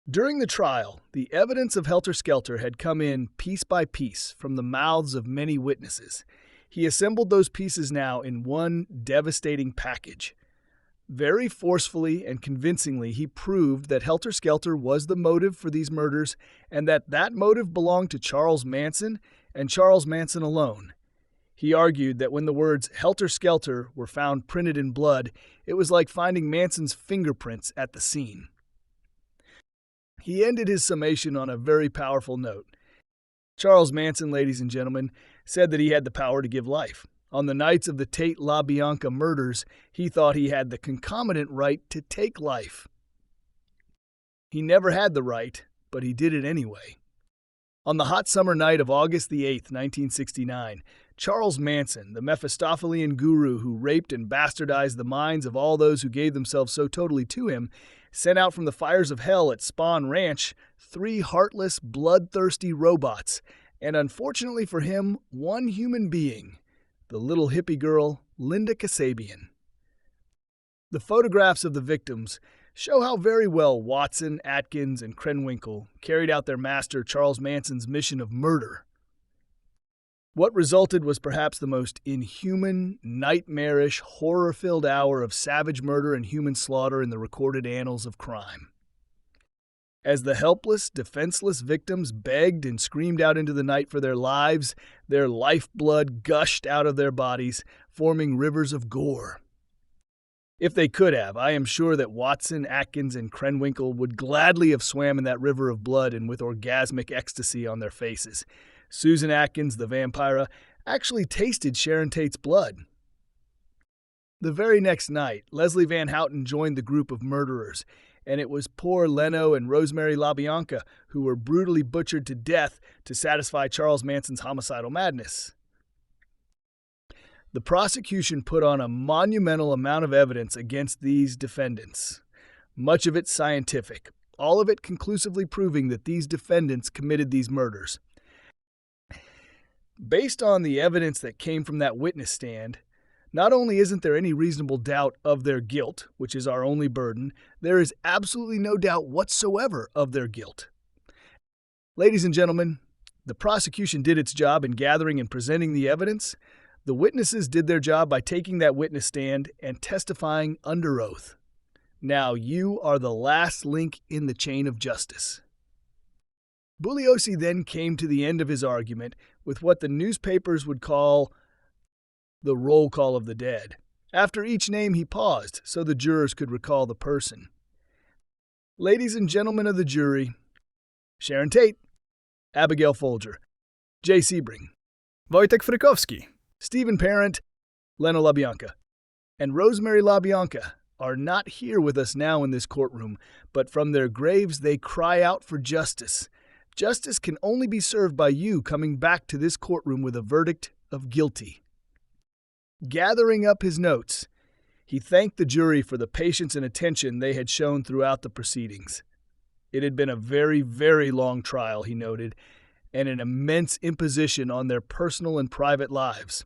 During the trial, the evidence of Helter Skelter had come in piece by piece from the mouths of many witnesses. He assembled those pieces now in one devastating package. Very forcefully and convincingly, he proved that Helter Skelter was the motive for these murders and that motive belonged to Charles Manson and Charles Manson alone. He argued that when the words Helter Skelter were found printed in blood, it was like finding Manson's fingerprints at the scene. He ended his summation on a very powerful note. Charles Manson, ladies and gentlemen, said that he had the power to give life. On the nights of the Tate LaBianca murders, he thought he had the concomitant right to take life. He never had the right, but he did it anyway. On the hot summer night of August the 8th, 1969, Charles Manson, the Mephistophelian guru who raped and bastardized the minds of all those who gave themselves so totally to him, sent out from the fires of hell at Spawn Ranch 3 heartless, bloodthirsty robots, and unfortunately for him, 1 human being, the little hippie girl, Linda Kasabian. The photographs of the victims show how very well Watson, Atkins, and Krenwinkel carried out their master Charles Manson's mission of murder. What resulted was perhaps the most inhuman, nightmarish, horror-filled hour of savage murder and human slaughter in the recorded annals of crime. As the helpless, defenseless victims begged and screamed out into the night for their lives, their lifeblood gushed out of their bodies, forming rivers of gore. If they could have, I am sure that Watson, Atkins, and Krenwinkel would gladly have swam in that river of blood and with orgasmic ecstasy on their faces. Susan Atkins, the vampira, actually tasted Sharon Tate's blood. The very next night, Leslie Van Houten joined the group of murderers, and it was poor Leno and Rosemary LaBianca who were brutally butchered to death to satisfy Charles Manson's homicidal madness. The prosecution put on a monumental amount of evidence against these defendants, much of it scientific, all of it conclusively proving that these defendants committed these murders. Based on the evidence that came from that witness stand, not only isn't there any reasonable doubt of their guilt, which is our only burden, there is absolutely no doubt whatsoever of their guilt. Ladies and gentlemen, the prosecution did its job in gathering and presenting the evidence. The witnesses did their job by taking that witness stand and testifying under oath. Now you are the last link in the chain of justice. Buliosi then came to the end of his argument with what the newspapers would call the roll call of the dead. After each name he paused so the jurors could recall the person. Ladies and gentlemen of the jury, Sharon Tate, Abigail Folger, Jay Sebring, Wojtek Frykowski, Stephen Parent, Leno LaBianca, and Rosemary LaBianca are not here with us now in this courtroom, but from their graves they cry out for justice. Justice can only be served by you coming back to this courtroom with a verdict of guilty. Gathering up his notes, he thanked the jury for the patience and attention they had shown throughout the proceedings. It had been a very, very long trial, he noted, and an immense imposition on their personal and private lives.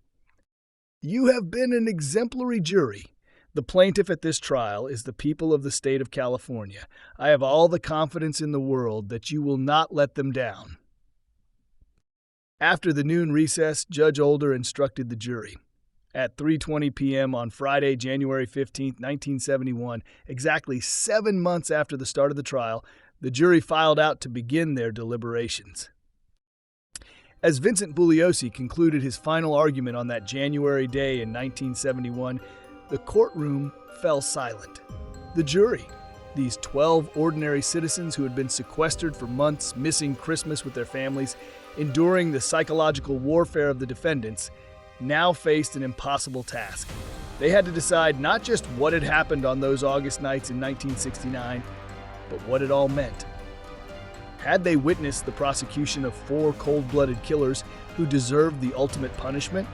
You have been an exemplary jury. The plaintiff at this trial is the people of the state of California. I have all the confidence in the world that you will not let them down. After the noon recess, Judge Older instructed the jury. At 3:20 p.m. on Friday, January 15, 1971, exactly 7 months after the start of the trial, the jury filed out to begin their deliberations. As Vincent Buliosi concluded his final argument on that January day in 1971, the courtroom fell silent. The jury, these 12 ordinary citizens who had been sequestered for months, missing Christmas with their families, enduring the psychological warfare of the defendants, now faced an impossible task. They had to decide not just what had happened on those August nights in 1969, but what it all meant. Had they witnessed the prosecution of 4 cold-blooded killers who deserved the ultimate punishment?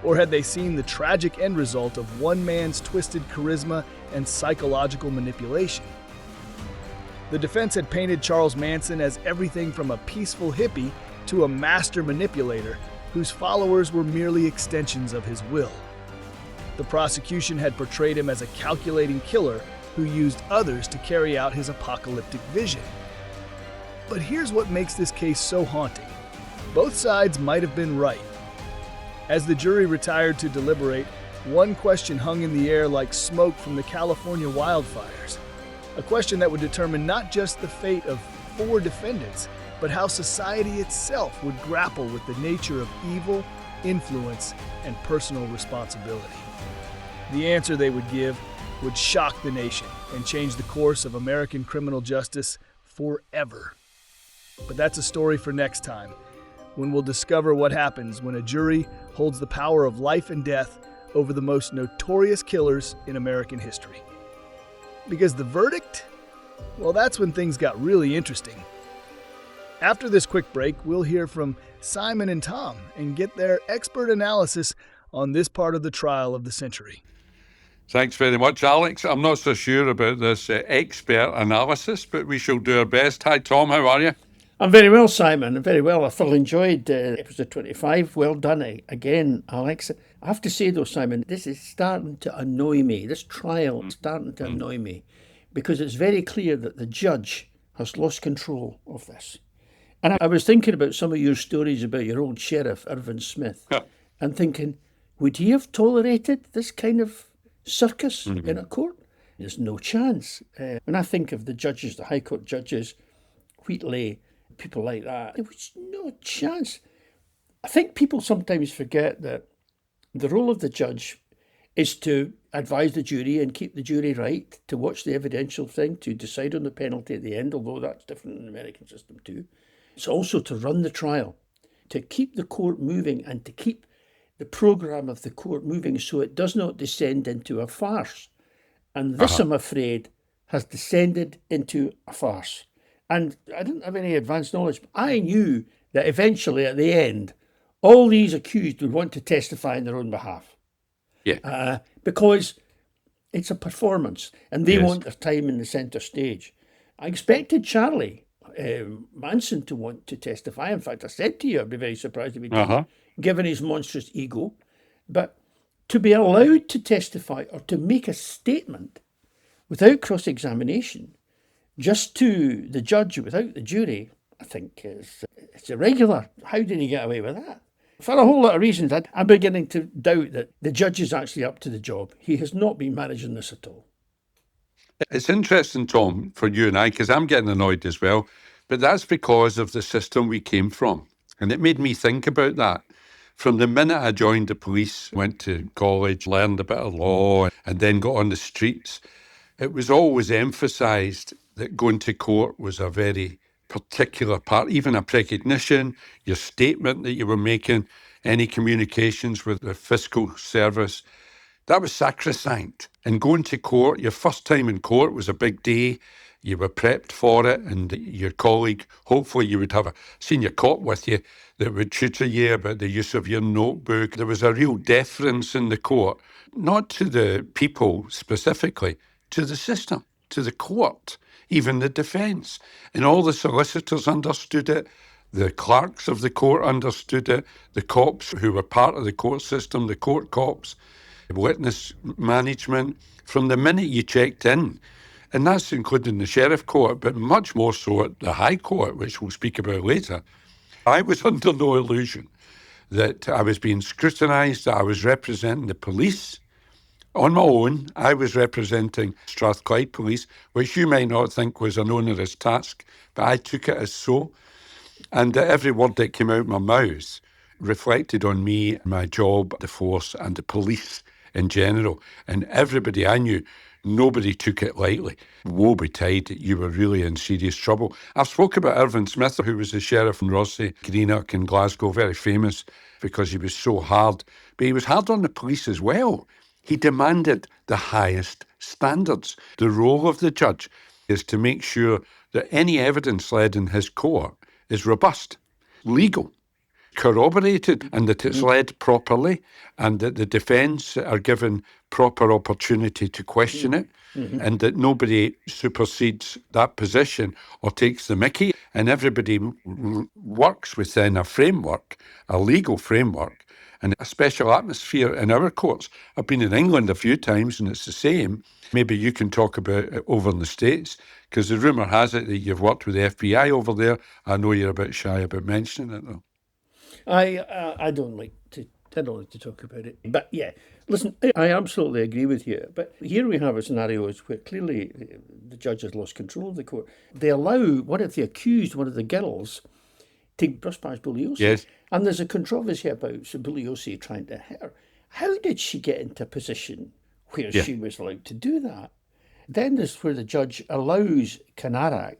Or had they seen the tragic end result of one man's twisted charisma and psychological manipulation? The defense had painted Charles Manson as everything from a peaceful hippie to a master manipulator whose followers were merely extensions of his will. The prosecution had portrayed him as a calculating killer who used others to carry out his apocalyptic vision. But here's what makes this case so haunting. Both sides might have been right. As the jury retired to deliberate, one question hung in the air like smoke from the California wildfires. A question that would determine not just the fate of 4 defendants, but how society itself would grapple with the nature of evil, influence, and personal responsibility. The answer they would give would shock the nation and change the course of American criminal justice forever. But that's a story for next time, when we'll discover what happens when a jury holds the power of life and death over the most notorious killers in American history. Because the verdict? Well, that's when things got really interesting. After this quick break, we'll hear from Simon and Tom and get their expert analysis on this part of the trial of the century. Thanks very much, Alex. I'm not so sure about this expert analysis, but we shall do our best. Hi, Tom. How are you? I'm very well, Simon. I'm very well. I thoroughly enjoyed episode 25. Well done again, Alex. I have to say, though, Simon, this is starting to annoy me. This trial is starting to annoy me because it's very clear that the judge has lost control of this. And I was thinking about some of your stories about your old sheriff, Irvin Smith, and thinking, would he have tolerated this kind of circus in a court? There's no chance. When I think of the judges, the High Court judges, Wheatley, people like that, there was no chance. I think people sometimes forget that the role of the judge is to advise the jury and keep the jury right, to watch the evidential thing, to decide on the penalty at the end, although that's different in the American system too. It's also to run the trial, to keep the court moving and to keep the programme of the court moving so it does not descend into a farce. And this, I'm afraid, has descended into a farce. And I didn't have any advanced knowledge, but I knew that eventually at the end, all these accused would want to testify on their own behalf. Yeah. Because it's a performance and they want their time in the centre stage. I expected Charlie Manson to want to testify. In fact, I said to you, I'd be very surprised if he didn't, given his monstrous ego. But to be allowed to testify or to make a statement without cross-examination, just to the judge without the jury, I think it's irregular. How did he get away with that? For a whole lot of reasons, I'm beginning to doubt that the judge is actually up to the job. He has not been managing this at all. It's interesting, Tom, for you and I, because I'm getting annoyed as well, but that's because of the system we came from. And it made me think about that. From the minute I joined the police, went to college, learned a bit of law, and then got on the streets, it was always emphasised that going to court was a very particular part, even a recognition, your statement that you were making, any communications with the fiscal service, that was sacrosanct. And going to court, your first time in court was a big day. You were prepped for it, and your colleague, hopefully you would have a senior cop with you that would tutor you about the use of your notebook. There was a real deference in the court, not to the people specifically, to the system, to the court, even the defence. And all the solicitors understood it, the clerks of the court understood it, the cops who were part of the court system, the court cops, witness management, from the minute you checked in. And that's including the sheriff court, but much more so at the High Court, which we'll speak about later. I was under no illusion that I was being scrutinised, that I was representing the police. On my own, I was representing Strathclyde Police, which you may not think was an onerous task, but I took it as so. And every word that came out of my mouth reflected on me, my job, the force, and the police in general. And everybody I knew, nobody took it lightly. Woe betide, you were really in serious trouble. I've spoken about Irvin Smith, who was the sheriff in Rothesay, Greenock in Glasgow, very famous because he was so hard. But he was hard on the police as well. He demanded the highest standards. The role of the judge is to make sure that any evidence led in his court is robust, legal, corroborated, and that it's led properly, and that the defence are given proper opportunity to question it, and that nobody supersedes that position or takes the mickey, and everybody works within a framework, a legal framework, and a special atmosphere in our courts. I've been in England a few times, and it's the same. Maybe you can talk about it over in the States, because the rumour has it that you've worked with the FBI over there. I know you're a bit shy about mentioning it, though. I don't like to talk about it. But yeah, listen, I absolutely agree with you. But here we have a scenario where clearly the judge has lost control of the court. They allow one of the accused, one of the girls, to brush past Buliosi. Yes. And there's a controversy about Buliosi trying to hit her. How did she get into a position where she was allowed to do that? Then there's where the judge allows Kanarek,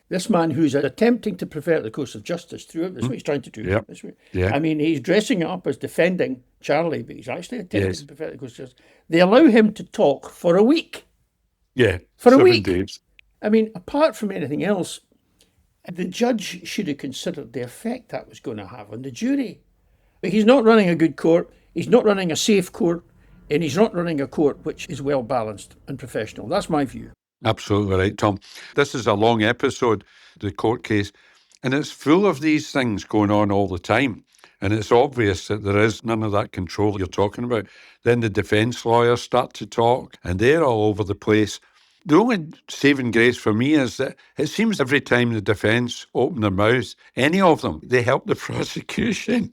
this man who's attempting to pervert the course of justice throughout. That's what he's trying to do. Yeah. I mean, he's dressing it up as defending Charlie, but he's actually attempting to pervert the course of justice. They allow him to talk for a week. Yeah, for a 7 week. days. I mean, apart from anything else, the judge should have considered the effect that was going to have on the jury. But he's not running a good court, he's not running a safe court, and he's not running a court which is well balanced and professional. That's my view. Absolutely right, Tom. This is a long episode, the court case, and it's full of these things going on all the time. And it's obvious that there is none of that control you're talking about. Then the defence lawyers start to talk, and they're all over the place. The only saving grace for me is that it seems every time the defence open their mouths, any of them, they help the prosecution.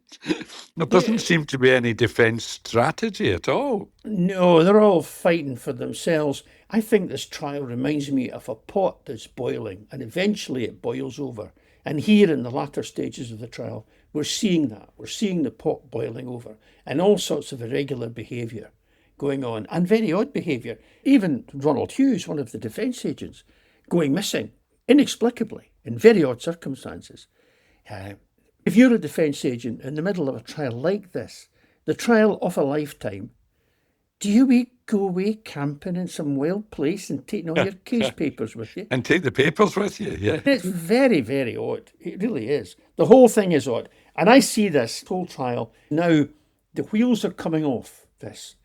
There doesn't seem to be any defence strategy at all. No, they're all fighting for themselves. I think this trial reminds me of a pot that's boiling, and eventually it boils over. And here in the latter stages of the trial, we're seeing that. We're seeing the pot boiling over, and all sorts of irregular behaviour going on, and very odd behaviour. Even Ronald Hughes, one of the defence agents, going missing inexplicably in very odd circumstances. If you're a defence agent in the middle of a trial like this, the trial of a lifetime, do you go away camping in some wild place and taking all your case papers with you? And take the papers with you, yeah. It's very, very odd. It really is. The whole thing is odd. And I see this whole trial, now the wheels are coming off this,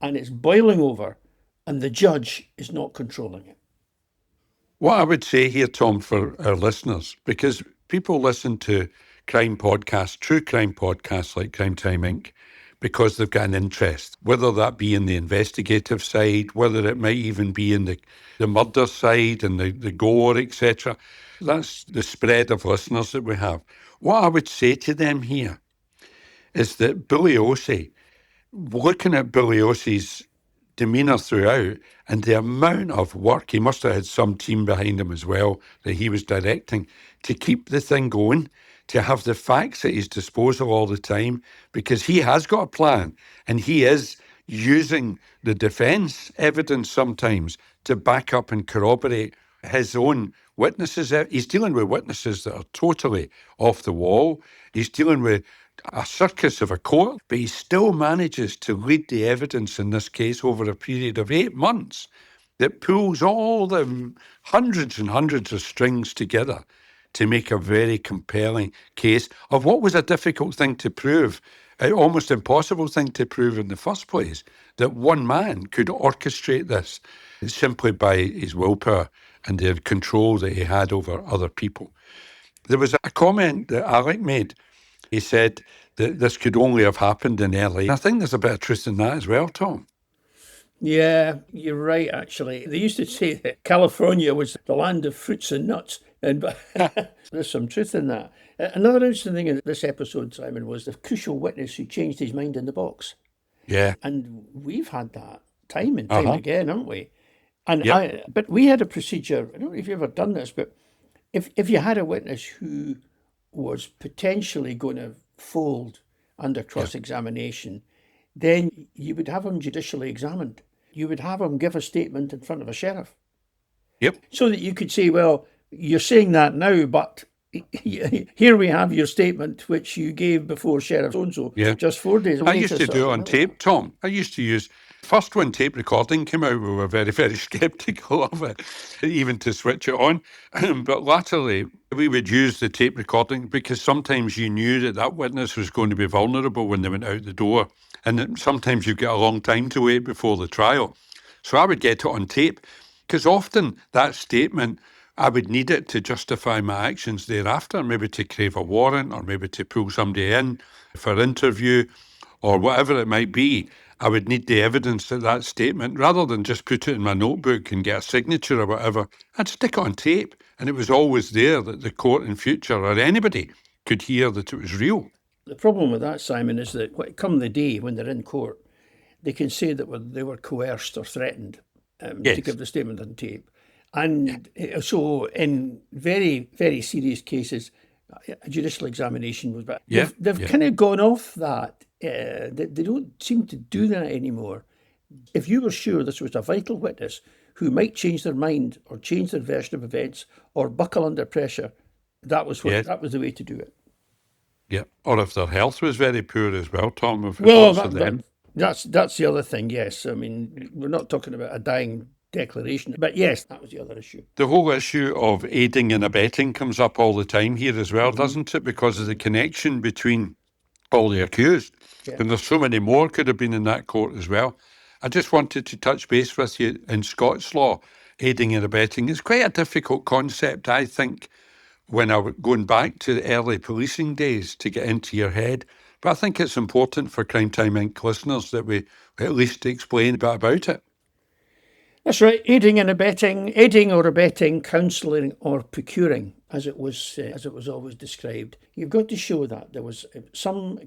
and it's boiling over, and the judge is not controlling it. What I would say here, Tom, for our listeners, because people listen to crime podcasts, true crime podcasts like Crime Time Inc., because they've got an interest, whether that be in the investigative side, whether it might even be in the murder side and the gore, etc. That's the spread of listeners that we have. What I would say to them here is that Buliosi, looking at Buliosi's demeanour throughout and the amount of work, he must have had some team behind him as well that he was directing to keep the thing going, to have the facts at his disposal all the time, because he has got a plan and he is using the defence evidence sometimes to back up and corroborate his own witnesses. He's dealing with witnesses that are totally off the wall. He's dealing with a circus of a court, but he still manages to lead the evidence in this case over a period of 8 months that pulls all the hundreds and hundreds of strings together to make a very compelling case of what was a difficult thing to prove, an almost impossible thing to prove in the first place, that one man could orchestrate this simply by his willpower and the control that he had over other people. There was a comment that Alec made. He said that this could only have happened in LA. I think there's a bit of truth in that as well, Tom. Yeah, you're right, actually. They used to say that California was the land of fruits and nuts, and there's some truth in that. Another interesting thing in this episode, Simon, was the crucial witness who changed his mind in the box. Yeah. And we've had that time and time again, haven't we? And but we had a procedure, I don't know if you've ever done this, but if you had a witness who was potentially going to fold under cross-examination, then you would have him judicially examined. You would have him give a statement in front of a sheriff. Yep. So that you could say, well, you're saying that now, but here we have your statement, which you gave before Sheriff so-and-so just 4 days later. I used to do it on tape, Tom. I used to use, first when tape recording came out, we were very, very sceptical of it, even to switch it on. But latterly, we would use the tape recording because sometimes you knew that that witness was going to be vulnerable when they went out the door. And sometimes you get a long time to wait before the trial. So I would get it on tape because often that statement, I would need it to justify my actions thereafter, maybe to crave a warrant or maybe to pull somebody in for interview or whatever it might be. I would need the evidence of that statement rather than just put it in my notebook and get a signature or whatever. I'd stick it on tape and it was always there that the court in future or anybody could hear that it was real. The problem with that, Simon, is that come the day when they're in court, they can say that they were coerced or threatened to give the statement on tape. And so in very, very serious cases, a judicial examination was bad. They've kind of gone off that. They don't seem to do that anymore. If you were sure this was a vital witness who might change their mind or change their version of events or buckle under pressure, that was the way to do it. Yeah, or if their health was very poor as well, Tom. That's the other thing, yes. I mean, we're not talking about a dying declaration, but yes, that was the other issue. The whole issue of aiding and abetting comes up all the time here as well, doesn't it? Because of the connection between all the accused. Yeah. And there's so many more could have been in that court as well. I just wanted to touch base with you. In Scots law, aiding and abetting is quite a difficult concept, I think, when I was going back to the early policing days to get into your head. But I think it's important for Crime Time Inc. listeners that we at least explain a bit about it. That's right. Aiding or abetting, counselling or procuring, as it was always described. You've got to show that there was some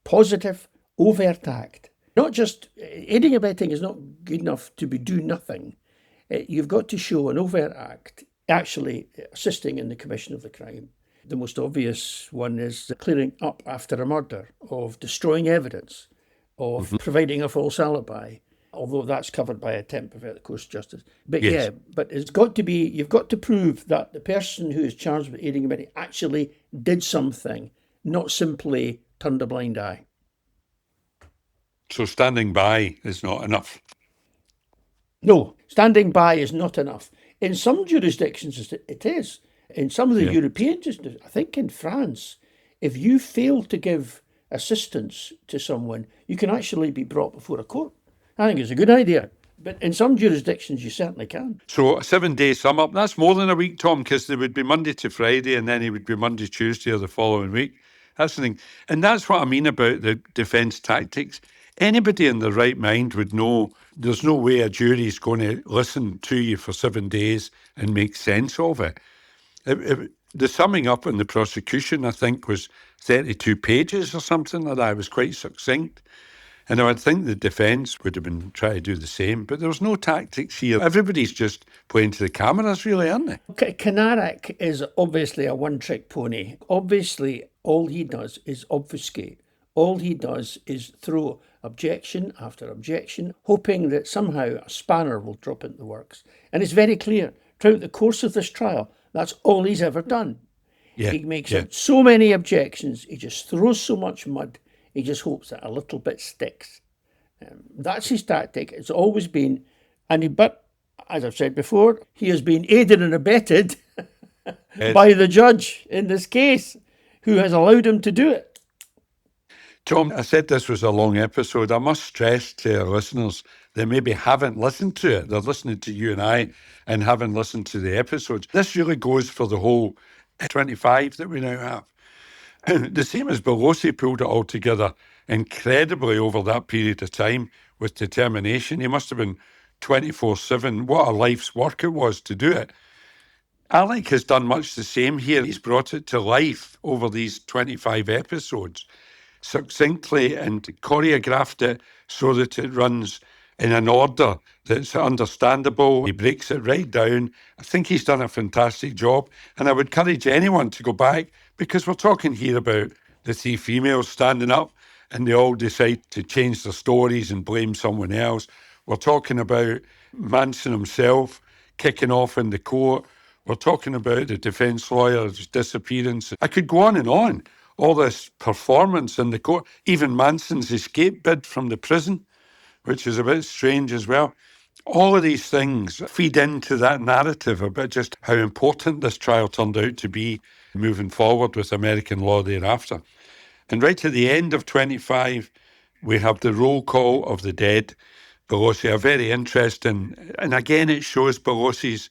positive, overt act. Not just aiding and abetting is not good enough to do nothing. You've got to show an overt act actually assisting in the commission of the crime. The most obvious one is clearing up after a murder, of destroying evidence, of providing a false alibi, although that's covered by attempt to pervert the course of justice. But but it's got to be, you've got to prove that the person who is charged with aiding and abetting actually did something, not simply turned a blind eye. So standing by is not enough? No, standing by is not enough. In some jurisdictions, it is. In some of the European jurisdictions, I think in France, if you fail to give assistance to someone, you can actually be brought before a court. I think it's a good idea. But in some jurisdictions, you certainly can. So a 7-day sum up, that's more than a week, Tom, because there would be Monday to Friday and then it would be Monday, Tuesday or the following week. That's the thing. And that's what I mean about the defence tactics. Anybody in their right mind would know there's no way a jury is going to listen to you for 7 days and make sense of it. The summing up in the prosecution, I think, was 32 pages or something like that. It was quite succinct. And I would think the defence would have been trying to do the same, but there was no tactics here. Everybody's just playing to the cameras, really, aren't they? Kanarek is obviously a one-trick pony. Obviously, all he does is obfuscate. All he does is throw objection after objection, hoping that somehow a spanner will drop into the works. And it's very clear, throughout the course of this trial, that's all he's ever done. He makes so many objections, he just throws so much mud, he just hopes that a little bit sticks. That's his tactic. It's always been, but as I've said before, he has been aided and abetted by the judge in this case, who has allowed him to do it. Tom, I said this was a long episode. I must stress to our listeners that maybe haven't listened to it. They're listening to you and I and haven't listened to the episodes. This really goes for the whole Ep.25 that we now have. The same as Buliosi pulled it all together incredibly over that period of time with determination. He must have been 24/7. What a life's work it was to do it. Alec has done much the same here. He's brought it to life over these 25 episodes succinctly and choreographed it so that it runs in an order that's understandable. He breaks it right down. I think he's done a fantastic job. And I would encourage anyone to go back, because we're talking here about the three females standing up and they all decide to change their stories and blame someone else. We're talking about Manson himself kicking off in the court. We're talking about the defence lawyer's disappearance. I could go on and on. All this performance in the court, even Manson's escape bid from the prison, which is a bit strange as well. All of these things feed into that narrative about just how important this trial turned out to be moving forward with American law thereafter. And right at the end of 25, we have the roll call of the dead. Buliosi, a very interesting, and again, it shows Buliosi's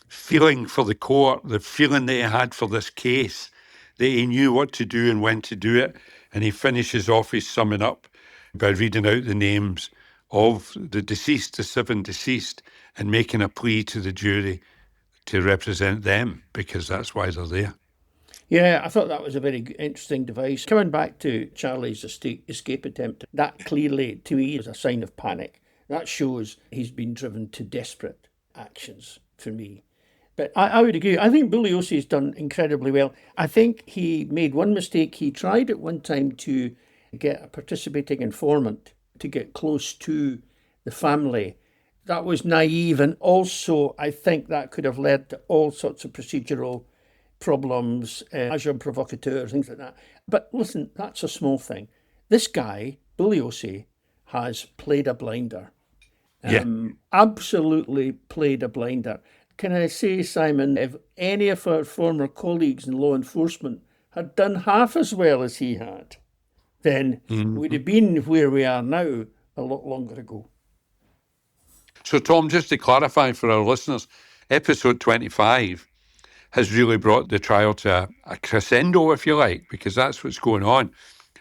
feeling for the court, the feeling that he had for this case, that he knew what to do and when to do it. And he finishes off his summing up by reading out the names of the deceased, the 7 deceased, and making a plea to the jury to represent them, because that's why they're there. Yeah, I thought that was a very interesting device. Coming back to Charlie's escape attempt, that clearly, to me, is a sign of panic. That shows he's been driven to desperate actions for me. But I would agree. I think Buliosi's done incredibly well. I think he made one mistake. He tried at one time to get a participating informant to get close to the family. That was naive, and also I think that could have led to all sorts of procedural problems, agent provocateur, things like that. But listen, that's a small thing. This guy, Buliosi, has played a blinder. Absolutely played a blinder. Can I say, Simon, if any of our former colleagues in law enforcement had done half as well as he had, then we'd have been where we are now a lot longer ago. So, Tom, just to clarify for our listeners, episode 25 has really brought the trial to a crescendo, if you like, because that's what's going on.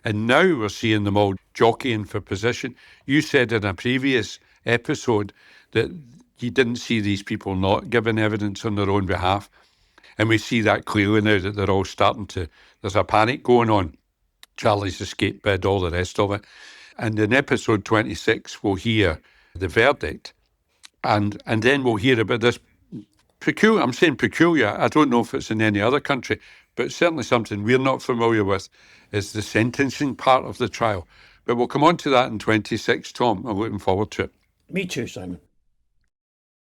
And now we're seeing them all jockeying for position. You said in a previous episode that you didn't see these people not giving evidence on their own behalf. And we see that clearly now that they're all starting to, there's a panic going on. Charlie's escape bid, all the rest of it. And in episode 26, we'll hear the verdict. And then we'll hear about this peculiar, I'm saying peculiar, I don't know if it's in any other country, but certainly something we're not familiar with is the sentencing part of the trial. But we'll come on to that in 26, Tom. I'm looking forward to it. Me too, Simon.